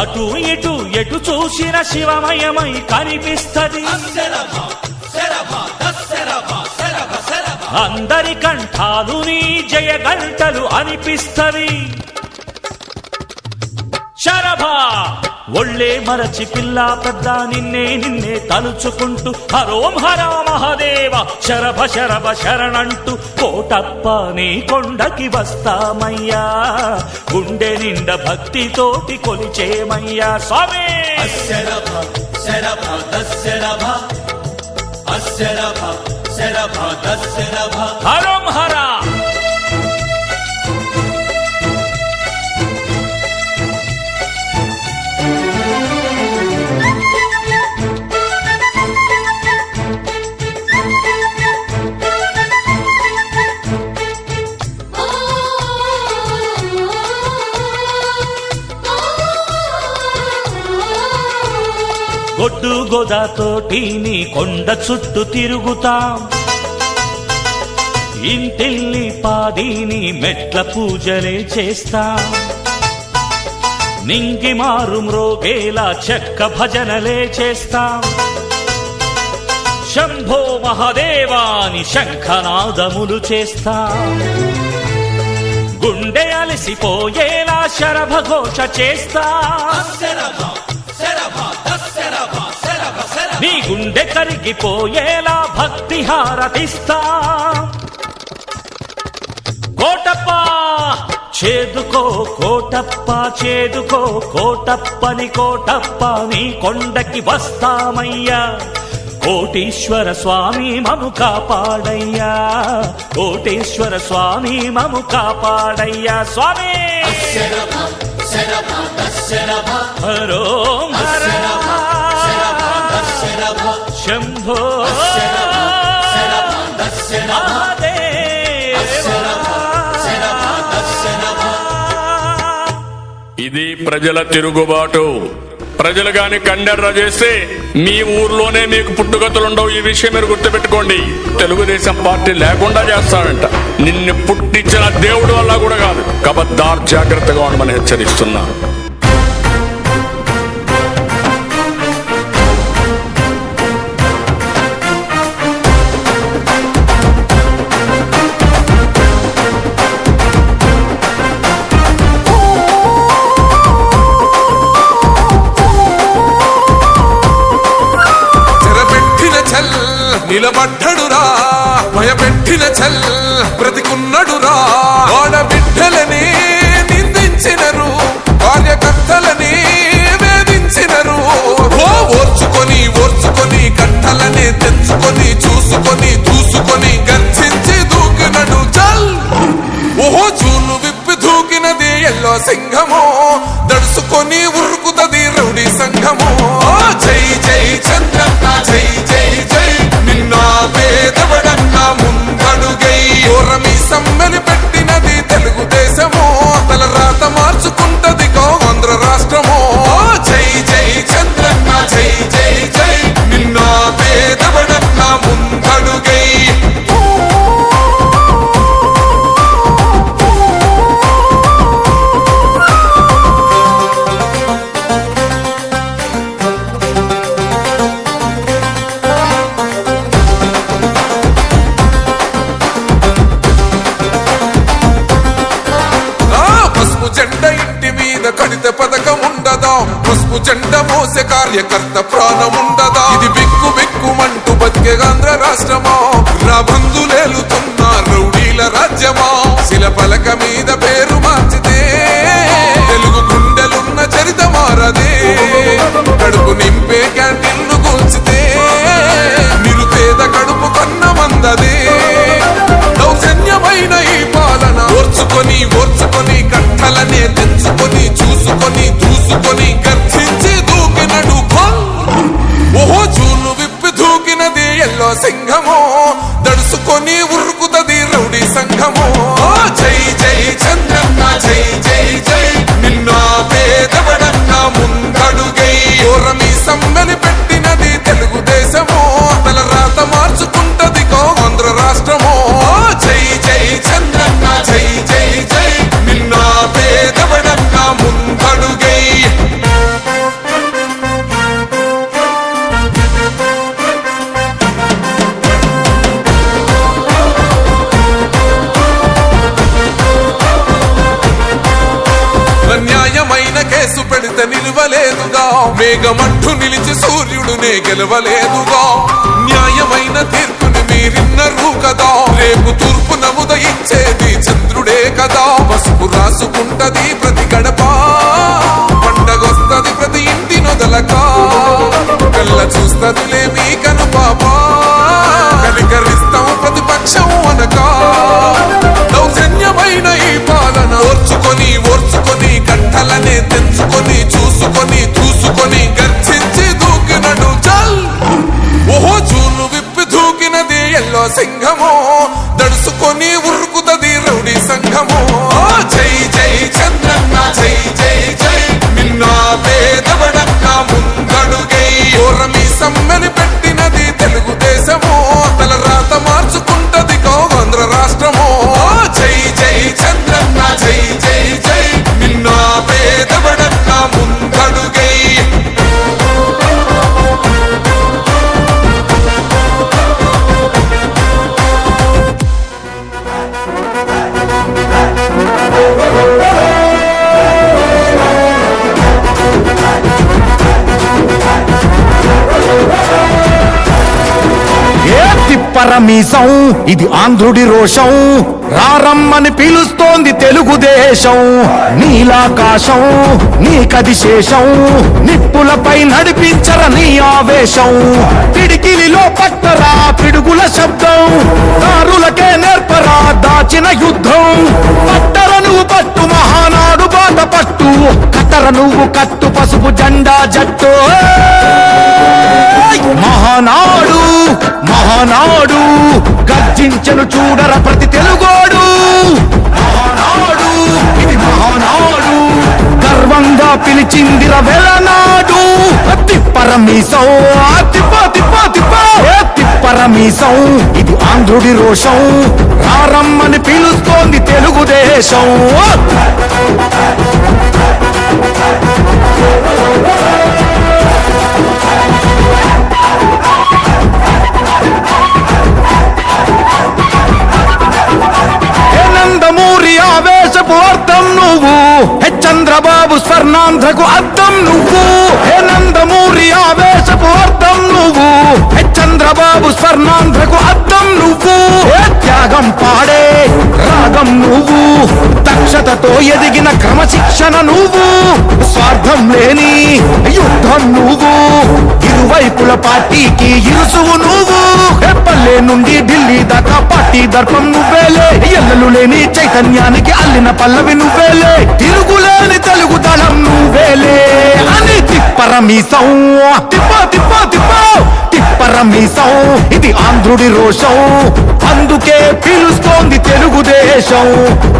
అటు ఇటు ఎటు చూసిన శివమయమై కనిపిస్తది. అందరి కంఠాలు నీ జయ గంటలు అనిపిస్తవి. శరభ ఒళ్ళే మరచి పిల్ల పెద్ద నిన్నే నిన్నే తలుచుకుంటూ హరోం హర మహదేవ శరభ శరభ శరణంటూ కోటప్ప నీ కొండకి వస్తామయ్యా. గుండె నిండ భక్తితోటి కొలిచేమయ్యా స్వామి. శరభ శరభ దశరభ శరభ శరభ దశరభ హరోం హర. గొడ్డు గోదాతోటి నీ కొండ చుట్టూ తిరుగుతాం. ఇంటిల్లి పాదీని మెట్ల పూజలే చేస్తాం. నింగి మారు మ్రోగేలా చెక్క భజనలే చేస్తాం. శంభో మహదేవాని శంఖనాదములు చేస్తాం. గుండె అలసిపోయేలా శరభ ఘోష చేస్తాం. శరభ శరభ దశరభ నీ గుండె కరిగిపోయేలా భక్తి హారతిస్తా కోటప్ప చేదుకో కోటప్ప చేదుకో కోటప్పని కోటప్ప నీ కొండకి వస్తామయ్యా కోటేశ్వర స్వామి మము కాపాడయ్యా కోటేశ్వర స్వామి మము కాపాడయ్యా స్వామి హరో హర శంభో ఇది ప్రజల తిరుగుబాటు. ప్రజలు గాని కండెర్ర చేస్తే మీ ఊర్లోనే మీకు పుట్టుగతులుండవు. ఈ విషయం మీరు గుర్తుపెట్టుకోండి. తెలుగుదేశం పార్టీ లేకుండా చేస్తాడంట. నిన్ను పుట్టించిన దేవుడు వల్ల కూడా కాదు. కబద్దార్ జాగ్రత్తగా ఉండమని హెచ్చరిస్తున్నా. నిలబడ్డడురా భయపెట్టిన చల్ బ్రతికున్నడురా ఆడబిడ్డలని నిందించినరు కార్యకర్తలని వేధించినరు ఓర్చుకొని ఓర్చుకొని కట్టలనే తెచ్చుకొని చూసుకొని దూసుకొని గర్జించి దూకినడు చల్ ఓహో చూలు విప్పి దూకినది ఎల్లో సింహము దడుసుకొని ఉరుకుతది రౌడీ సంఘము జై జై చంద్రన్న జై జై జై నిన్న పేదవడన్న ముందడుగై ఓరమి సమ్మెలి పెట్టినది తెలుగుదేశము తల రాత మార్చుకుంటది ఆంధ్ర రాష్ట్రము జై జై చంద్రన్న జై జై జై నిన్న పేదవడన్న ముందడుగై కడిత పథకం ఉండదా పసుపు జెండ మోసే కార్యకర్త ప్రాణముండదా ఇది బిక్కు బిక్కుమంటూ బతికే ఆంధ్ర రాష్ట్రమా నా బంధులేలుతున్న రౌడీల రాజ్యమా శిల పలక మీద పేరు మార్చితే తెలుగు గుండెలున్న చరిత మారదే కడుపు నింపే క్యాంటీన్లు కూల్చితే నిరుపేద కడుపు కన్న మందదే దౌర్జన్యమైన ఈ పాలన ఓర్చుకొని ఓర్చుకొని కట్టలనే తెచ్చుకొని చూసుకొని దూసుకొని గర్జించి దూకినడు ఓహో చూలు విప్పి దూకినది ఎల్లో సింహము దడుసుకొని ఉరుకుతది రౌడీ సంఘము జై జై చంద్రన్న జై జై జై నిన్న పేదవడన్న ముందడుగై ఓరమి సమ్మెలి పెట్టినది తెలుగుదేశము తల రాత మార్చుకుంటది ఆంధ్ర రాష్ట్రము జై జై చంద్రన్న జై జై జై నిన్న పేదవడన్న ముందడుగై న్యాయమైన కేసు పెడితే నిలవలేదుగా మేఘమంటూ నిలిచి సూర్యుడునే గెలవలేదుగా న్యాయమైన తీర్పుని మీరిన్నరు కదా రేపు తూర్పు నముదయించేది చంద్రుడే కదా పసుపు రాసుకుంటది ప్రతి గడప పండగొస్తది ప్రతి ఇంటి నొదలక కళ్ళ చూస్తదిలే మీ కను పాప కనికరిస్తాం ప్రతిపక్షం అనక దౌర్జన్యమైన ఈ పాలన ఓర్చుకొని ఓర్చుకొని కట్టలనే తెచ్చుకొని చూసుకొని దూసుకొని గర్జించి దూకినడు చల్ ఓహో చూలు విప్పి దూకినది ఎల్లో సింహము దడుసుకొని ఉరుకుతది రౌడీ సంఘము జై తిప్పరమీసం ఇది ఆంధ్రుడి రోషం రారమ్మని పిలుస్తోంది తెలుగుదేశం నీలాకాశం నీకది శేషం నిప్పులపై నడిపించర నీ ఆవేశం పిడికిలిలో పట్టరా పిడుగుల శబ్దం దారులకే నేర్పరా దాచిన యుద్ధం పట్టర నువ్వు పట్టు మహానాడు బాట పట్టు కట్టర నువ్వు కట్టు పసుపు జెండా జట్టు మహానాడు మహానాడు గర్జించను చూడర ప్రతి తెలుగోడు మహానాడు ఇది మహానాడు గర్వంగా పిలిచిందిర వెలనాడు తిప్పరమీసం తిప్పరమీసం ఇది ఆంధ్రుడి రోషం రారమ్మని పిలుస్తోంది తెలుగుదేశం నందమూరి ఆవేశపు అర్థం నువ్వు చంద్రబాబు స్వర్ణాంధ్రకు అర్థం నువ్వు నందమూరి ఆవేశపు అర్థం నువ్వు చంద్రబాబు స్వర్ణాంధ్రకు అర్థం నువ్వు త్యాగం పాడే రాగం నువ్వు దక్షతతో ఎదిగిన క్రమశిక్షణ నువ్వు స్వార్థం లేని యుద్ధం నువ్వు ఇరువైపుల పార్టీకి ఇరుసువు నువ్వు పల్లె నుండి ఢిల్లీ దాకా పార్టీ దర్పం నువ్వేలే ఎల్లలు లేని చైతన్యానికి అల్లిన పల్లవి నువ్వేలే తిరుగులేని తెలుగు దళం నువ్వేలే అని తిప్పరమీసం తిప్పరమీసం ఇది ఆంధ్రుడి రోషం అందుకే పిలుస్తోంది తెలుగుదేశం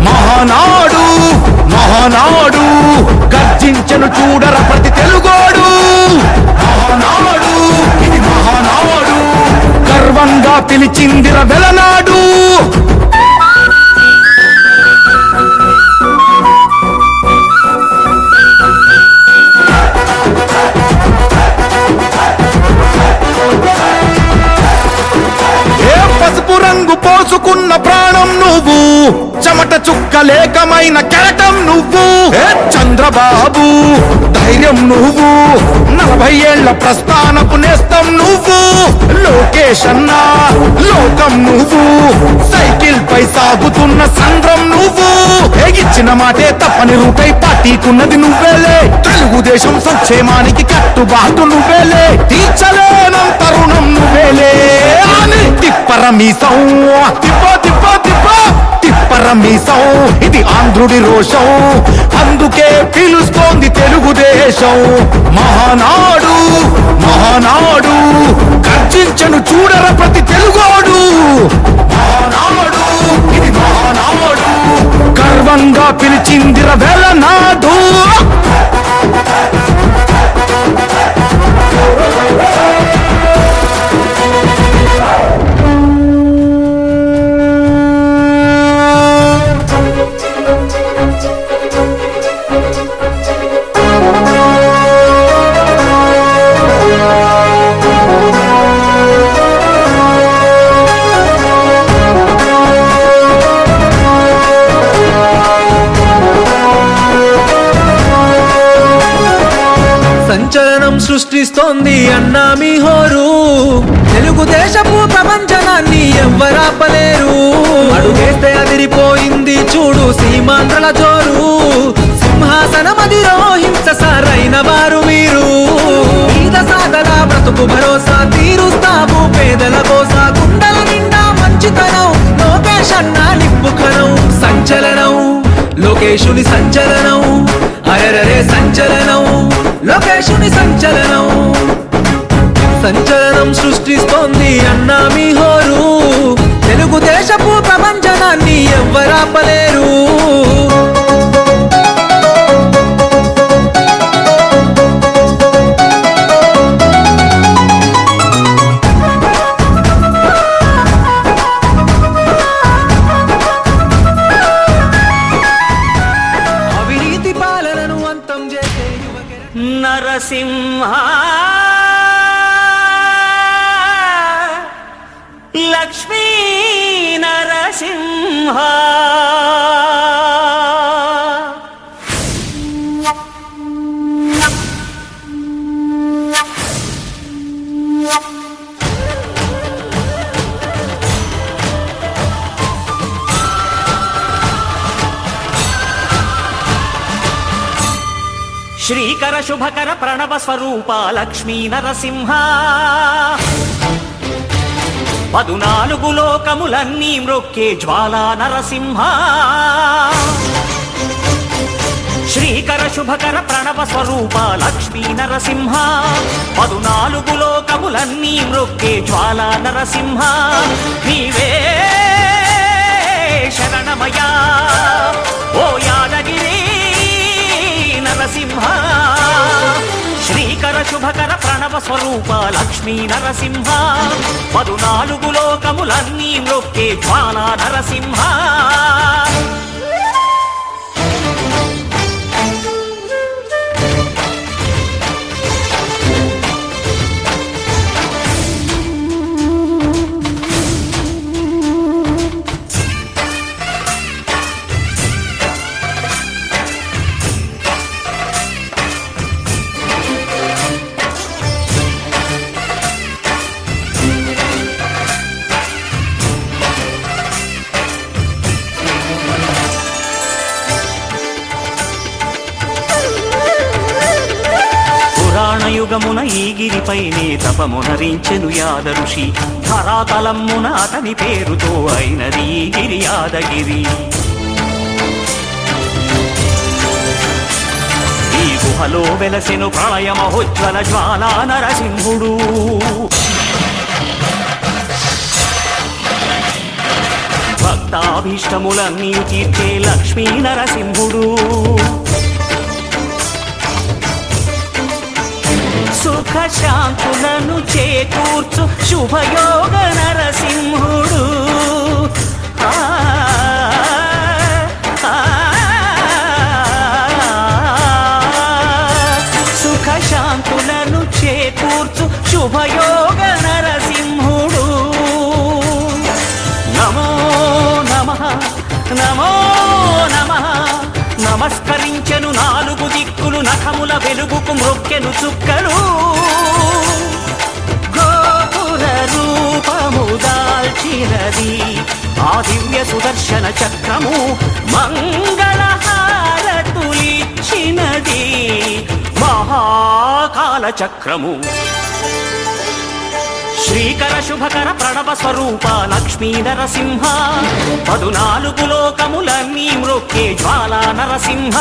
మహానాడు మహానాడు గర్జించను చూడర ప్రతి తెలుగోడు మహానాడు ఇది మహానాడు గర్వంగా పిలిచిందిర వెలనాడు పసుపు రంగు పోసుకున్న ప్రాణం నువ్వు చెమట చుక్కలేకమైన కెరటం నువ్వు చంద్రబాబు ధైర్యం నువ్వు 40 ఏళ్ల ప్రస్థానపు నేస్తం నువ్వు లోకేష్ అన్నా లోకం నువ్వు సైకిల్ పై సాగుతున్న సంద్రం నువ్వు ఇచ్చిన మాటే తప్పని రూపై పార్టీకున్నది నువ్వేలే తెలుగుదేశం సంక్షేమానికి కట్టుబాటు నువ్వేలే తీర్చలేనంత రుణం నువ్వేలే అని తిప్పరమీసం తిప్పరమీసం ఇది ఆంధ్రుడి రోషం అందుకే పిలుస్తోంది తెలుగుదేశం మహానాడు మహానాడు గర్జించను చూడర ప్రతి తెలుగోడు మహానాడు ఇది మహానాడు గర్వంగా పిలిచిందిర వెలనాడు సంచలనం సృష్టిస్తోంది అన్నా మీ హోరు తెలుగుదేశపు ప్రపంచనాన్ని ఎవ్వరాపలేరు అడుగేస్తే అదిరిపోయింది చూడు సీమాంధ్రల జోరు సింహాసనం అధిరోహించ సారైన వారు మీరు మీద సాగల బ్రతుకు భరోసా తీరుస్తాము పేదల కోసా గుండెల నిండా మంచితనం లోకేష్ అన్నా నిప్పుకనం సంచలనం లోకేశుని సంచలనం అరెరరే సంచలనం లోకేశుని సంచలనం సంచలనం సృష్టిస్తోంది అన్నా మీ హోరు తెలుగుదేశపు ప్రపంచనాన్ని ఎవ్వరాపలేరు అవినీతి పాలనను అంతం చేసే నరసింహ లక్ష్మీ నరసింహ శ్రీకర శుభకర ప్రణవ స్వరూప లక్ష్మీ నరసింహ 14 లోకములన్నీ మ్రొక్కే జ్వాలా నరసింహ శ్రీకర శుభకర ప్రణవ స్వరూప లక్ష్మీ నరసింహ 14 లోకములన్నీ మ్రొక్కే జ్వాలా నరసింహ నీవే శరణమయ్యా ఓ యాదగిరి నరసింహ శ్రీకర శుభకర ప్రణవ స్వరూప లక్ష్మీ నరసింహ 14 లోకములన్నీ మ్రొక్కే జ్వాలా నరసింహ యుగమున ఈ గిరిపైనే తపమునరించెను యాద ఋషి ధరాతలమ్మున అతని పేరుతో అయినది ఈ గిరి యాదగిరి ఈ గుహలో వెలసెను ప్రళయ మహోజ్వల జ్వాలా నరసింహుడు భక్తాభీష్టములన్నీ తీర్చే లక్ష్మీ నరసింహుడు సుఖ శాంతులను చేకూర్చు శుభయోగ నరసింహుడు సుఖ శాంతులను చేకూర్చు శుభయోగ నరసింహుడు నమో నమః నమో నమః నమస్కరించెను 4 దిక్కులు నఖముల వెలుగుకు మ్రొక్కెను చుక్కలు గోపుర రూపము దాల్చినది ఆ దివ్య సుదర్శన చక్రము మంగళహారతులిచ్చినది మహాకాల చక్రము శ్రీకర శుభకర ప్రణవ స్వరూప లక్ష్మీ నరసింహ 14 లోకములన్నీ మ్రొక్కే జ్వాలా నరసింహ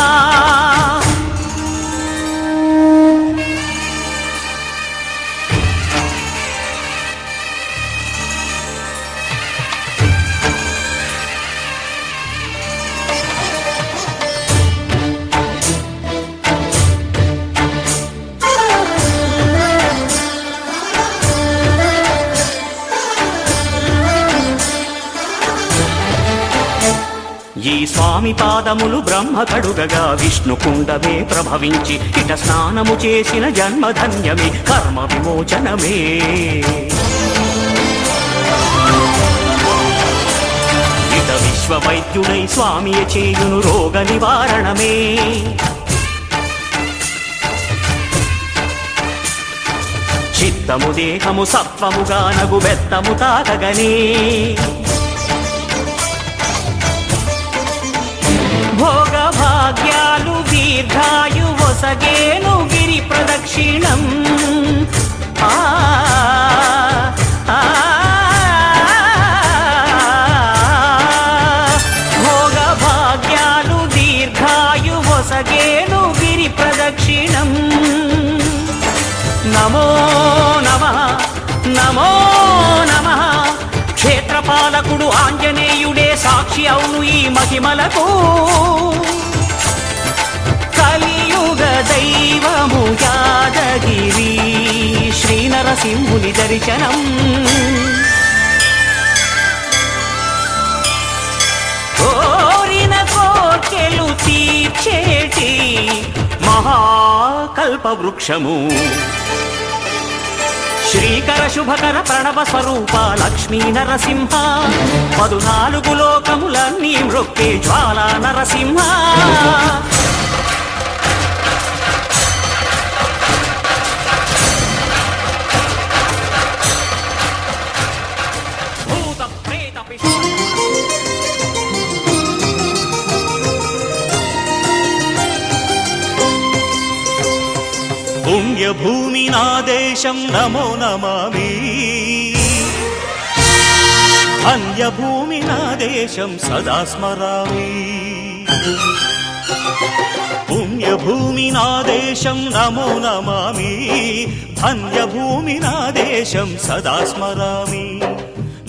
ఈ స్వామి పాదములు బ్రహ్మ కడుగగా విష్ణు కుండమే ప్రభవించి ఇట స్నానము చేసిన జన్మధన్యమే కర్మ విమోచనమే ఇట విశ్వవైద్యుడై స్వామియ చేయును రోగ నివారణమే చిత్తము దేహము సత్వముగా నగు బెత్తము తాగగనే భోగ భాగ్యాలు దీర్ఘాయు వసగేను గిరి ప్రదక్షిణం భోగ భాగ్యాలు దీర్ఘాయు వసగేను గిరి ప్రదక్షిణం నమో నమః నమో నమః క్షేత్రపాలకుడు ఆంజనేయుడే సాక్షి అవును ఈ మహిమలకు కలియుగ దైవము యాదగిరి శ్రీ నరసింహుని దర్శనం కోరిన కోర్కెలు తీర్చేటి మహాకల్ప వృక్షము శ్రీకర శుభకర ప్రణవ స్వరూప లక్ష్మీ నరసింహ 14 లోకములన్నీ మ్రొక్కే జ్వాలా నరసింహ భూత ప్రేత పుణ్యభూమి నా దేశం నమో నమామి ధన్యభూమి నా దేశం సదా స్మరామి పుణ్యభూమి నా దేశం నమో నమామి ధన్యభూమి నా దేశం సదా స్మరామి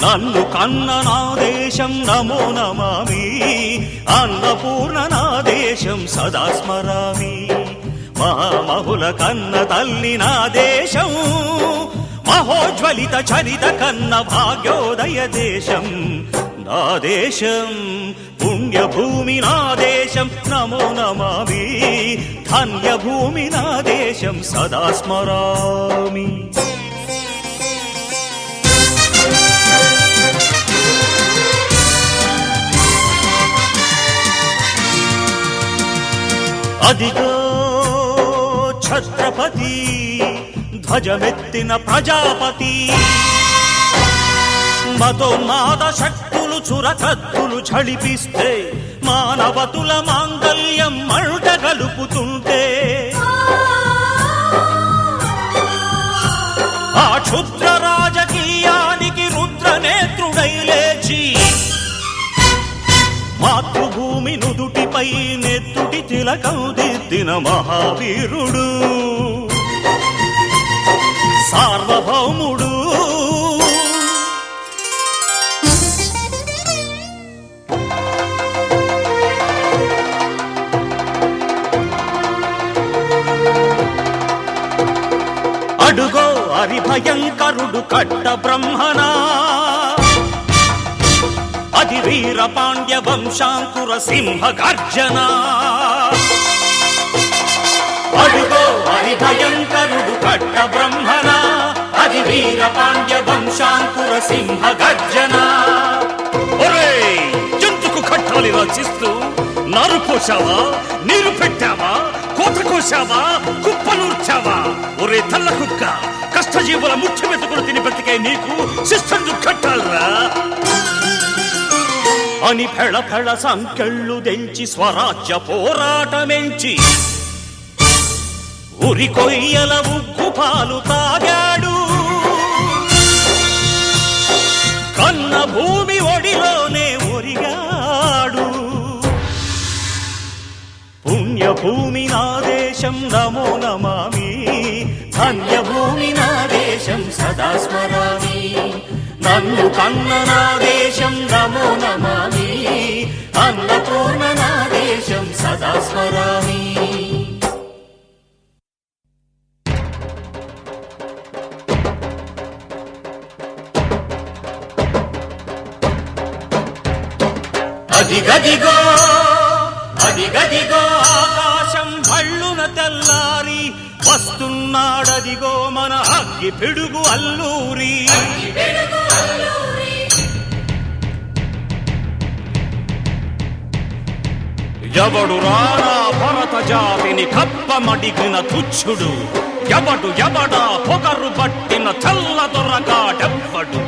నన్ను కన్న నా దేశం నమో నమామి అన్నపూర్ణ నా దేశం సదా స్మరామి మహామహుల కన్న తల్లి నా దేశం మహోజ్వలిత చరిత కన్న భాగ్యోదయ దేశం నా దేశం పుణ్యభూమి నా దేశం నమో నమామి ధన్యభూమి నా దేశం సదా స్మరామి అదిగో ఛత్రపతి ధ్వజమెత్తిన ప్రజాపతి మతోన్మాద శక్తులు చురకత్తులు ఝళిపిస్తే మానవతుల మాంగల్యం మంట కలుపుతుంటే ఆ క్షుద్ర రాజకీయానికి రుద్రనేత్రుడై లేచి మాతృభూమి నుదుటిపై నెత్తుటి తిలకం దిద్దిన మహావీరుడు సార్వభౌముడు అడుగో హరిభయంకరుడు కట్ట బ్రహ్మనా అది వీర పాండ్య వంశాంకుర సింహ గర్జన అడుగో హరిభయంకరుడు కట్ట బ్రహ్మణ అది వీర పాండ్య వంశాంకుర సింహ గర్జన ఒరే జంతుకు కట్టాలి రచిస్తూ నారు పోసావా నీరు పెట్టావా కోత కోసావా కుప్పనూర్చావా ఒరే తల్ల కుక్క కష్టజీవుల ముఖ్య మెతుకులు తిని బ్రతికే నీకు శిస్తందు కట్టాలరా అని ఫెళ ఫెళ సంకెళ్ళు దెంచి స్వరాజ్య పోరాటమెంచి ఉరి కొయ్యల ఉగ్గు పాలు తాగాడు కన్న భూమి ఒడిలోనే ఒరిగాడు పుణ్యభూమి నా దేశం నమో నమామి ధన్యభూమి నా దేశం సదా స్మరామి నన్ను కన్న నా దేశం నమో నమామి అన్నపూర్ణ నా దేశం సదా స్మరామి అదిగదిగో అదిగదిగో ఆకాశం భళ్ళున తెల్లారి వస్తున్నాడదిగో మన అగ్గి పిడుగు అల్లూరి ఎవడు రానా భరత జాతిని కప్పమడిగిన తుచ్చుడు ఎవడా పొగరు పట్టిన చల్ల దొరగాడెవ్వడు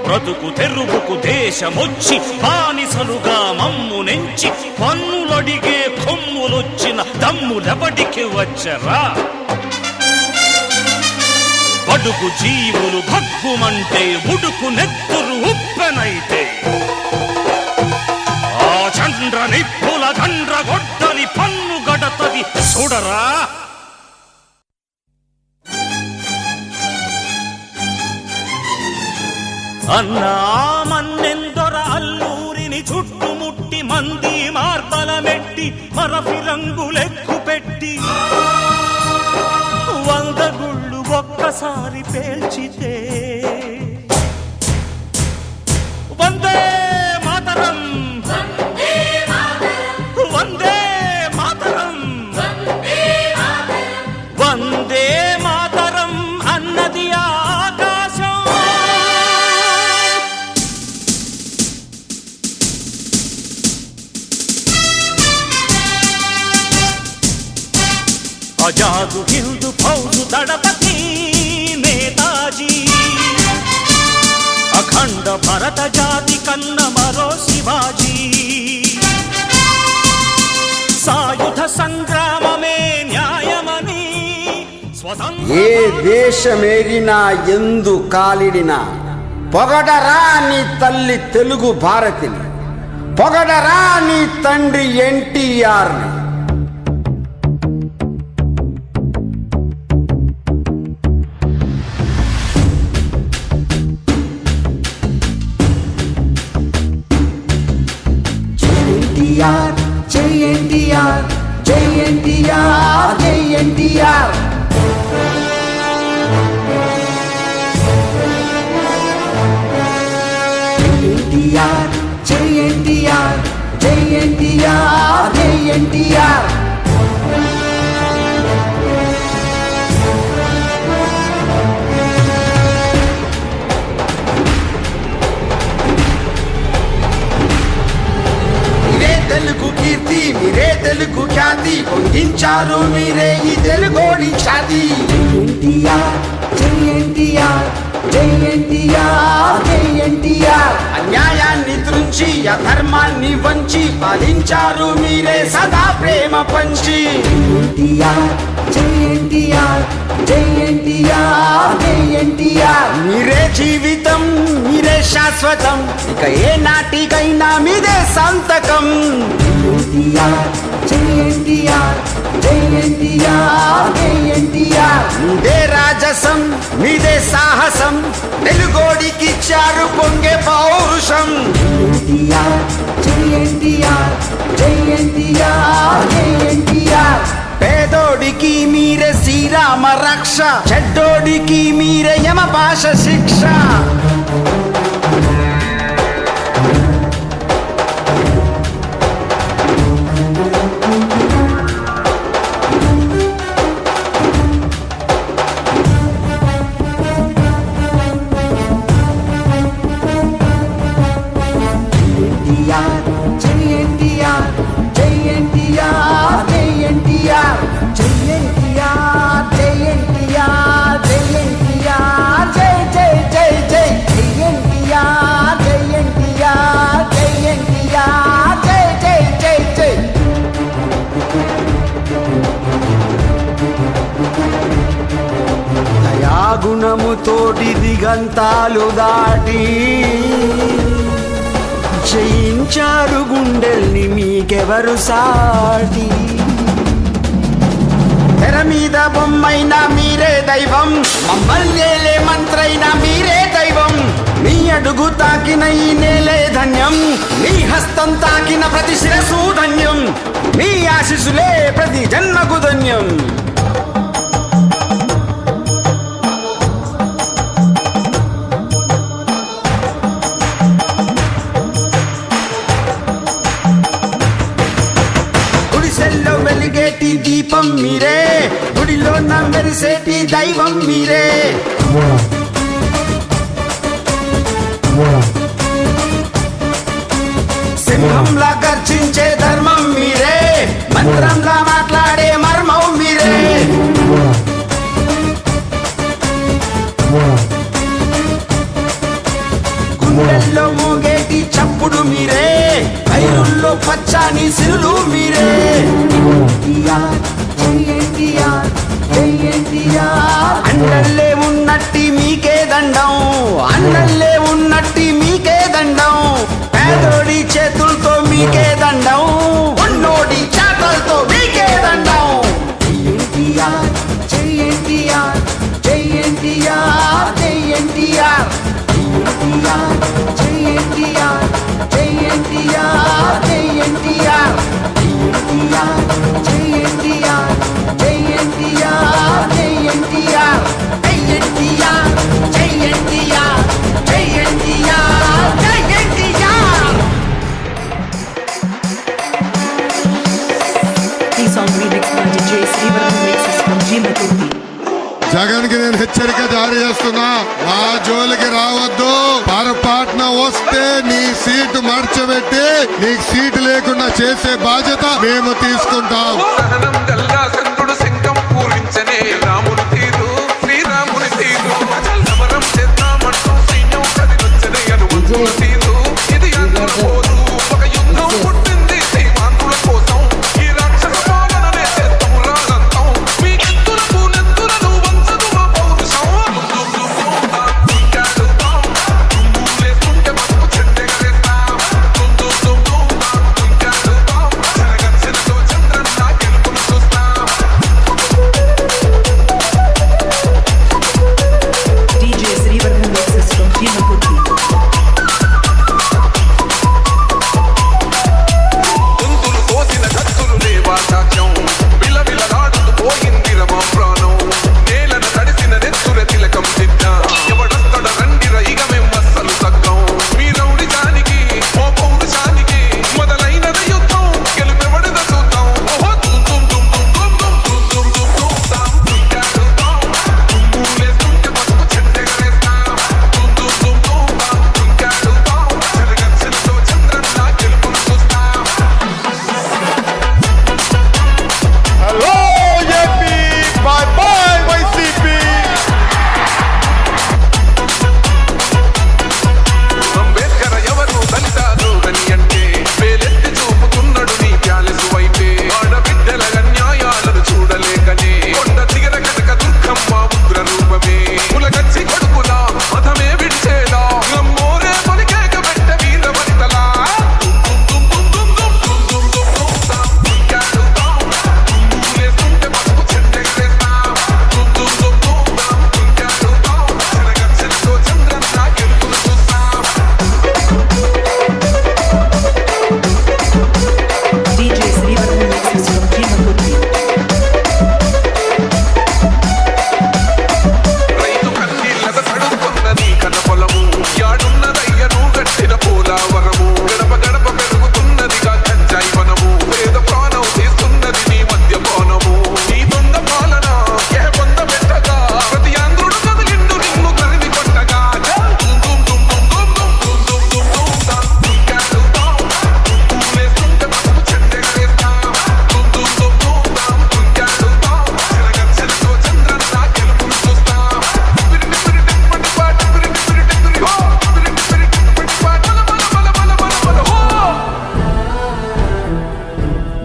బ్రతుకు తెరుగుకు దేశమొచ్చి బానిసలుగా మమ్ము నెంచి పన్నులడిగే కొమ్ములొచ్చిన దమ్ములెవడికి వచ్చరా బడుగు జీవులు భగ్గుమంటే ఉడుకు నెత్తురు ఉప్పెనైతే ఆ చంద్ర నిప్పుల గండ్ర గొడ్డలి పన్ను గడతది చూడరా అన్నా మన్నెందొర అల్లూరిని చుట్టుముట్టి మంది మార్బలమెట్టి మరఫి రంగులెక్కు పెట్టి 100 గుళ్ళు ఒక్కసారి పేల్చితే వందే మాతరం వందే మాతరం వందే మాతరం అన్నది ఆకాశం ఆజాదు హిందూ ఫౌజు దళపతి నేతాజీ అఖండ భరత జాతి కన్న మరో శివాజీ సాయుధ సంగ్రామమే న్యాయమని స్వత ఏ దేశమేగినా ఎందు కాలిడినా పొగడరా నీ తల్లి తెలుగు భారతిని, పొగడరా నీ తండ్రి ఎన్టీఆర్ని. జై ఎన్టీఆర్, జై ఎన్టీఆర్, జై ఎన్టీఆర్. ఎన్టీఆర్, జై ఎన్టీఆర్, జై ఎన్టీఆర్, జై ఎన్టీఆర్. తెలుగు కీర్తి మీరే, తెలుగు ఖ్యాతి పొందించారు మీరే ఈ తెలుగోడి ఖ్యాతి. ఎన్టీఆర్, జై ఎన్టీఆర్, జై ఎన్టీఆర్, జై ఎన్టీఆర్. అన్యాయాన్ని త్రుంచి అధర్మాన్ని వంచి పాలించారు మీరే సదా ప్రేమ పంచి. ఎన్టీఆర్, జై ఎన్టీఆర్, జై ఎన్టీఆర్, జై ఎన్టీఆర్. మీరే జీవితం, మీరే శాశ్వతం, ఇక ఏ నాటికైనా మీదే సంతకం. ఎన్టీఆర్, జై ఎన్టీఆర్, జై ఎన్టీఆర్, జై ఎన్టీఆర్. మీదే రాజసం, మీదే సాహసం, తెలుగోడికిచ్చారు పొంగే పౌరుషం. ఎన్టీఆర్, జై ఎన్టీఆర్, జై ఎన్టీఆర్, జై ఎన్టీఆర్. పేదోడికి మీరే శ్రీరామ రక్ష, చెడ్డోడికి మీరే యమ భాష శిక్ష. ఎన్టీఆర్, జై ఎన్టీఆర్, జై ఎన్టీఆర్, జై ఎన్టీఆర్. జై ఎన్టీఆర్, జై ఎన్టీఆర్, జై ఎన్టీఆర్, జై జై జై జై. జై ఎన్టీఆర్, జై ఎన్టీఆర్, జై ఎన్టీఆర్, జై జై జై జై. దయాగుణముతోటి దిగంతాలు దాటి జయించారు గుండెల్ని మీకెవరు సాటి. తెర మీద బొమ్మైనా మీరే దైవం, మమ్మల్ని మంత్రైనా మీరే దైవం. మీ అడుగు తాకిన ఈ నేలే ధన్యం, మీ హస్తం తాకిన ప్రతి శిరసు ధన్యం, మీ ఆశీస్సులే ప్రతి జన్మకు ధన్యం. వెలిగేటి దీపం మీరే, గుడిలో మెరిసేటి దైవం మీరే. సింహంలా గర్జించే ధర్మం మీరే, మంత్రంలా మాట్లాడే మర్మం మీరే. గుండెల్లో మోగేటి చప్పుడు మీరే, ఐరుల్లో పచ్చని సిరులు మీరే. ఎన్టీఆర్, జై ఎన్టీఆర్, జై ఎన్టీఆర్. అండల్లే ఉన్నట్టి మీకే దండం, అండల్లే ఉన్నట్టి మీకే దండం. పేదోడి చేతులతో మీకే దండం, ఉన్నోడి చేతులతో మీకే దండం. ఎన్టీఆర్, జై ఎన్టీఆర్, జై ఎన్టీఆర్, జై ఎన్టీఆర్. ఎన్టీఆర్, జై ఎన్టీఆర్, జై ఎన్టీఆర్, జై ఎన్టీఆర్. ఎన్టీఆర్, జై ఎన్టీఆర్, జై ఎన్టీఆర్, జై ఎన్టీఆర్. జై ఎన్టీఆర్, జై ఎన్టీఆర్, జై ఎన్టీఆర్, జై ఎన్టీఆర్. ఈ song remix by DJ Srivaram mixes from Jeemathurthi. Jagan కి నేను హెచ్చరిక జారీ చేస్తున్నా, మా జోలికి రావద్దు. పొరపాటున వస్తే నీ సీటు మర్చబెట్టి నీకు సీటు లేకుండా చేసే బాధ్యత మేము తీసుకుంటాం. రాముని తీరు, శ్రీరాముని తీరు, సమరం చేద్దామంటూ సైన్యం కదిలొచ్చనే అనువంతుల తీరు. ఇది అందరూ పోదు, ఒక యుద్ధం పుట్టింది సీమాంతుల కోసం. ఈ రాక్షస పాలననే చేస్తాము రాగంతం, మీ నెత్తులకు నెత్తులను వంచదు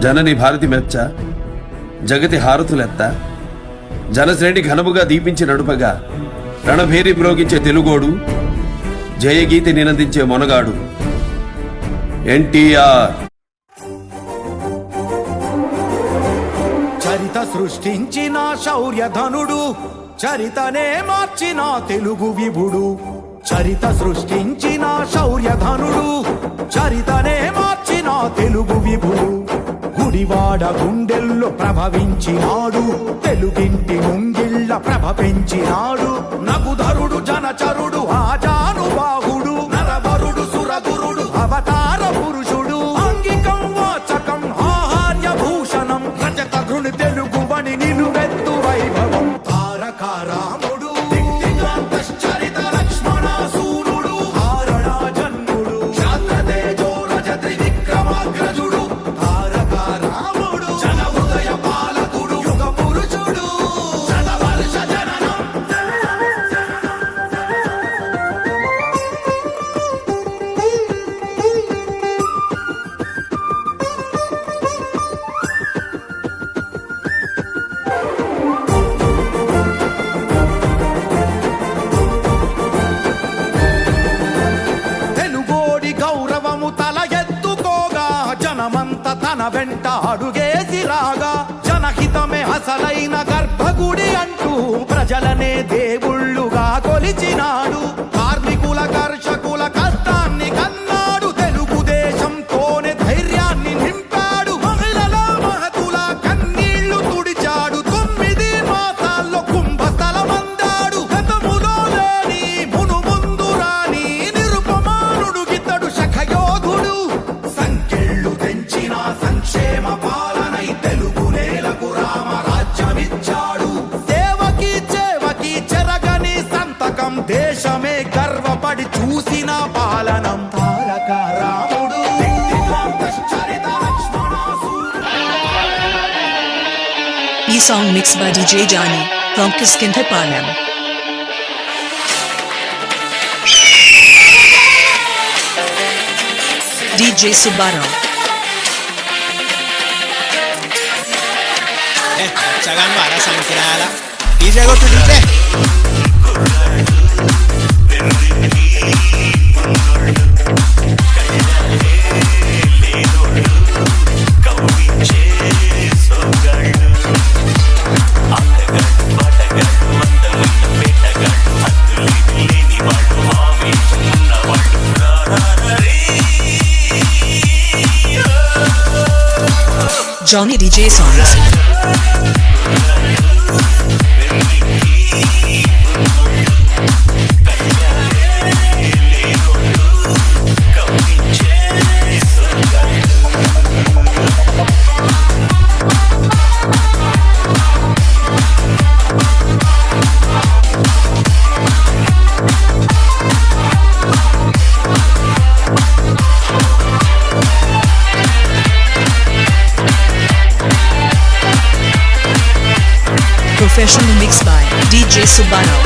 జనని భారతి మెచ్చ జగతి హారతులెత్త జనశ్రేణి ఘనముగా దీపించి నడుపగా రణభేరి మ్రోగించే తెలుగోడు జయగీతి నినందించే మొనగాడు ఎన్టీఆర్. చరిత సృష్టించిన శౌర్యధనుడు చరితనే మార్చిన తెలుగు విభుడు. చరిత సృష్టించిన శౌర్యధనుడు చరితనే మార్చిన తెలుగు విభుడు. గుడివాడ గుండెల్లో ప్రభవించినాడు తెలుగింటి ముంగిళ్ళ ప్రభ పెంచినాడు. నగుధరుడు జనచరుడు ఆజానుబాహుడు నరవరుడు సురగురుడు అవతార పురుషుడు. అంగికం వాచకం ఆహార్య భూషణం రజత గృణి తెలుగు వని నిలువెత్తు వైభవం. తారక రాముడు దిక్తికాంతశ్చరిత లక్ష్మణ సూనుడు హారణ జన్ముడు శాంతతేజో రజ త్రివిక్రమాగ్రజుడు. తారక రాముడు జన హృదయ పాలకుడు యుగ పురుషుడు శతవర్ష జననం. తెలుగోడి గౌరవము తల ఎత్తుకోగా జనమంత తన వెంట అడుగేసి రాగా జనహితమే అసలైన గర్భగుడి అంటూ ప్రజలనే దేవుళ్ళుగా కొలిచినాడు. కార్మికుల కర్షకుల కష్టాన్ని కన్నాడు తెలుగుదేశంతోనే ధైర్యాన్ని నింపాడు. మహిళల మహతుల కన్నీళ్లు తుడిచాడు 9 మాసాల్లో కుంభస్థలమందాడు. గతములో లేని మును ముందు రాని నిరుపమానుడు గితడు శఖయోధుడు. సంకెళ్ళు తెంచిన సంక్షేమ పాలనై తెలుగు నేలకు రామరాజ్యమిచ్చాడు. సేవకి చేవకి చెరగని సంతకం దేశమే గర్వపడి చూసిన పాలనం. తారక రాముడు దిక్తికాంతశ్చరిత లక్ష్మణ సూనుడు. E song mixed by DJ Johnny from Kiskinthapalem. DJ Subarao. Cagan para Sankinala. DJ go to DJ. Johnny DJ songs. Professional mix by DJ Subarao.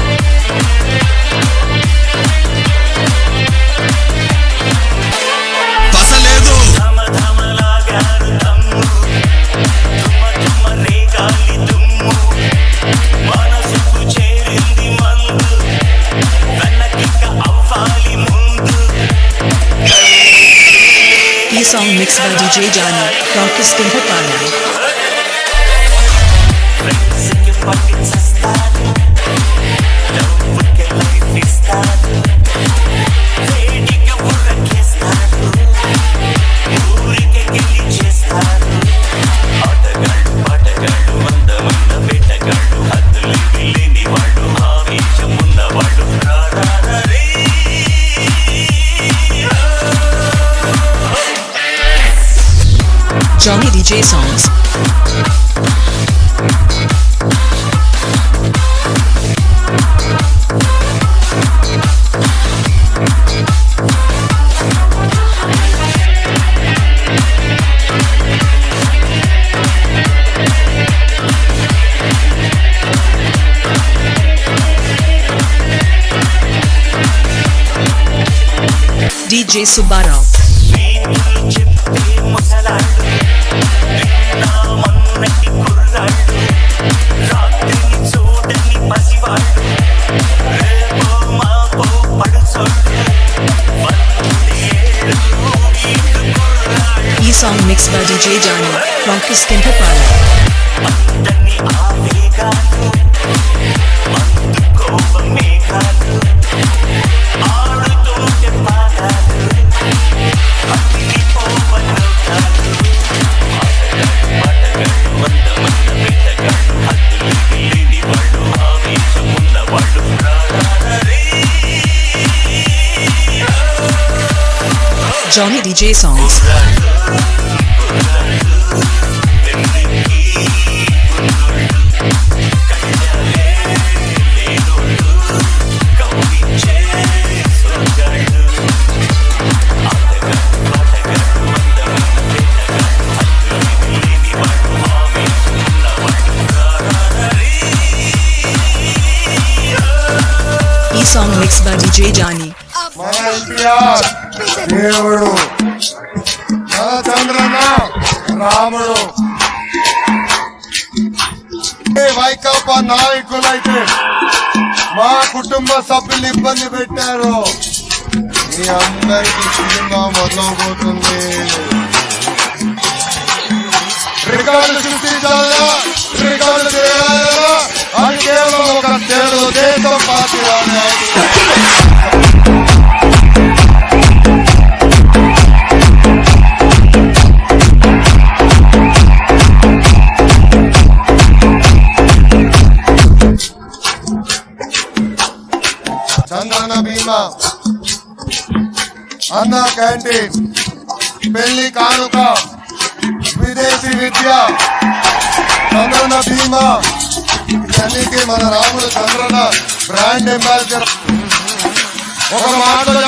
పసలేదు ధమధమలాగారు తమ్ము తుమ్మ తుమ్మ రేగాలి దుమ్ము మనసుకు చేరింది మందు వెనకిక అవ్వాలి ముందు. E song mixed by DJ Johnny from Kiskinthapalem. ఫ్రెండ్స్కి పట్టించేస్తాడు లవ్వుకి life ఇస్తాడు వేడిగా బుర్రకేస్తాడు ఊరికే గెలిచేస్తాడు. ఆటగాళ్ళు పాటగాళ్ళు మంద మంద వేటగాళ్ళు హద్దులు లేని వాడు ఆవేశం ఉన్నవాడు. రారారే Johnny DJ songs. DJ Subarao. వీధులు చెప్పే ముసలాడు from Kiskinthapara. అందని ఆవేగాలు అందుకోవ మేఘాలు ఆడుతుంటే పాదాలు అతిపోవలోకాలు మాటగాడు వందమంద వేటగాడు హద్దులకి లేని వాళ్ళు ఆవేశమున్న వాళ్ళు Johnny DJ Songs. E-song mixed by DJ Johnny. మన ఎన్టీఆర్ దేవుడు, మన చంద్రన్న రాముడు. వైకాపా నాయకులైతే మా కుటుంబ సభ్యులు ఇబ్బంది పెట్టారు. మీ అందరికీ సినిమా మొదలవబోతుంది. రికార్డు సృష్టించాలా, రికార్డు చేయాలా అని కేవలం ఒక తెలుగుదేశం పార్టీ చంద్రన్న బీమా, అన్న క్యాంటీన్, పెళ్లి కానుక, విదేశీ విద్య, చంద్రన్న బీమా, ఇవన్నీకి మన రాముడు చంద్రన్న బ్రాండ్ అంబాసిడర్. ఒక మాటలో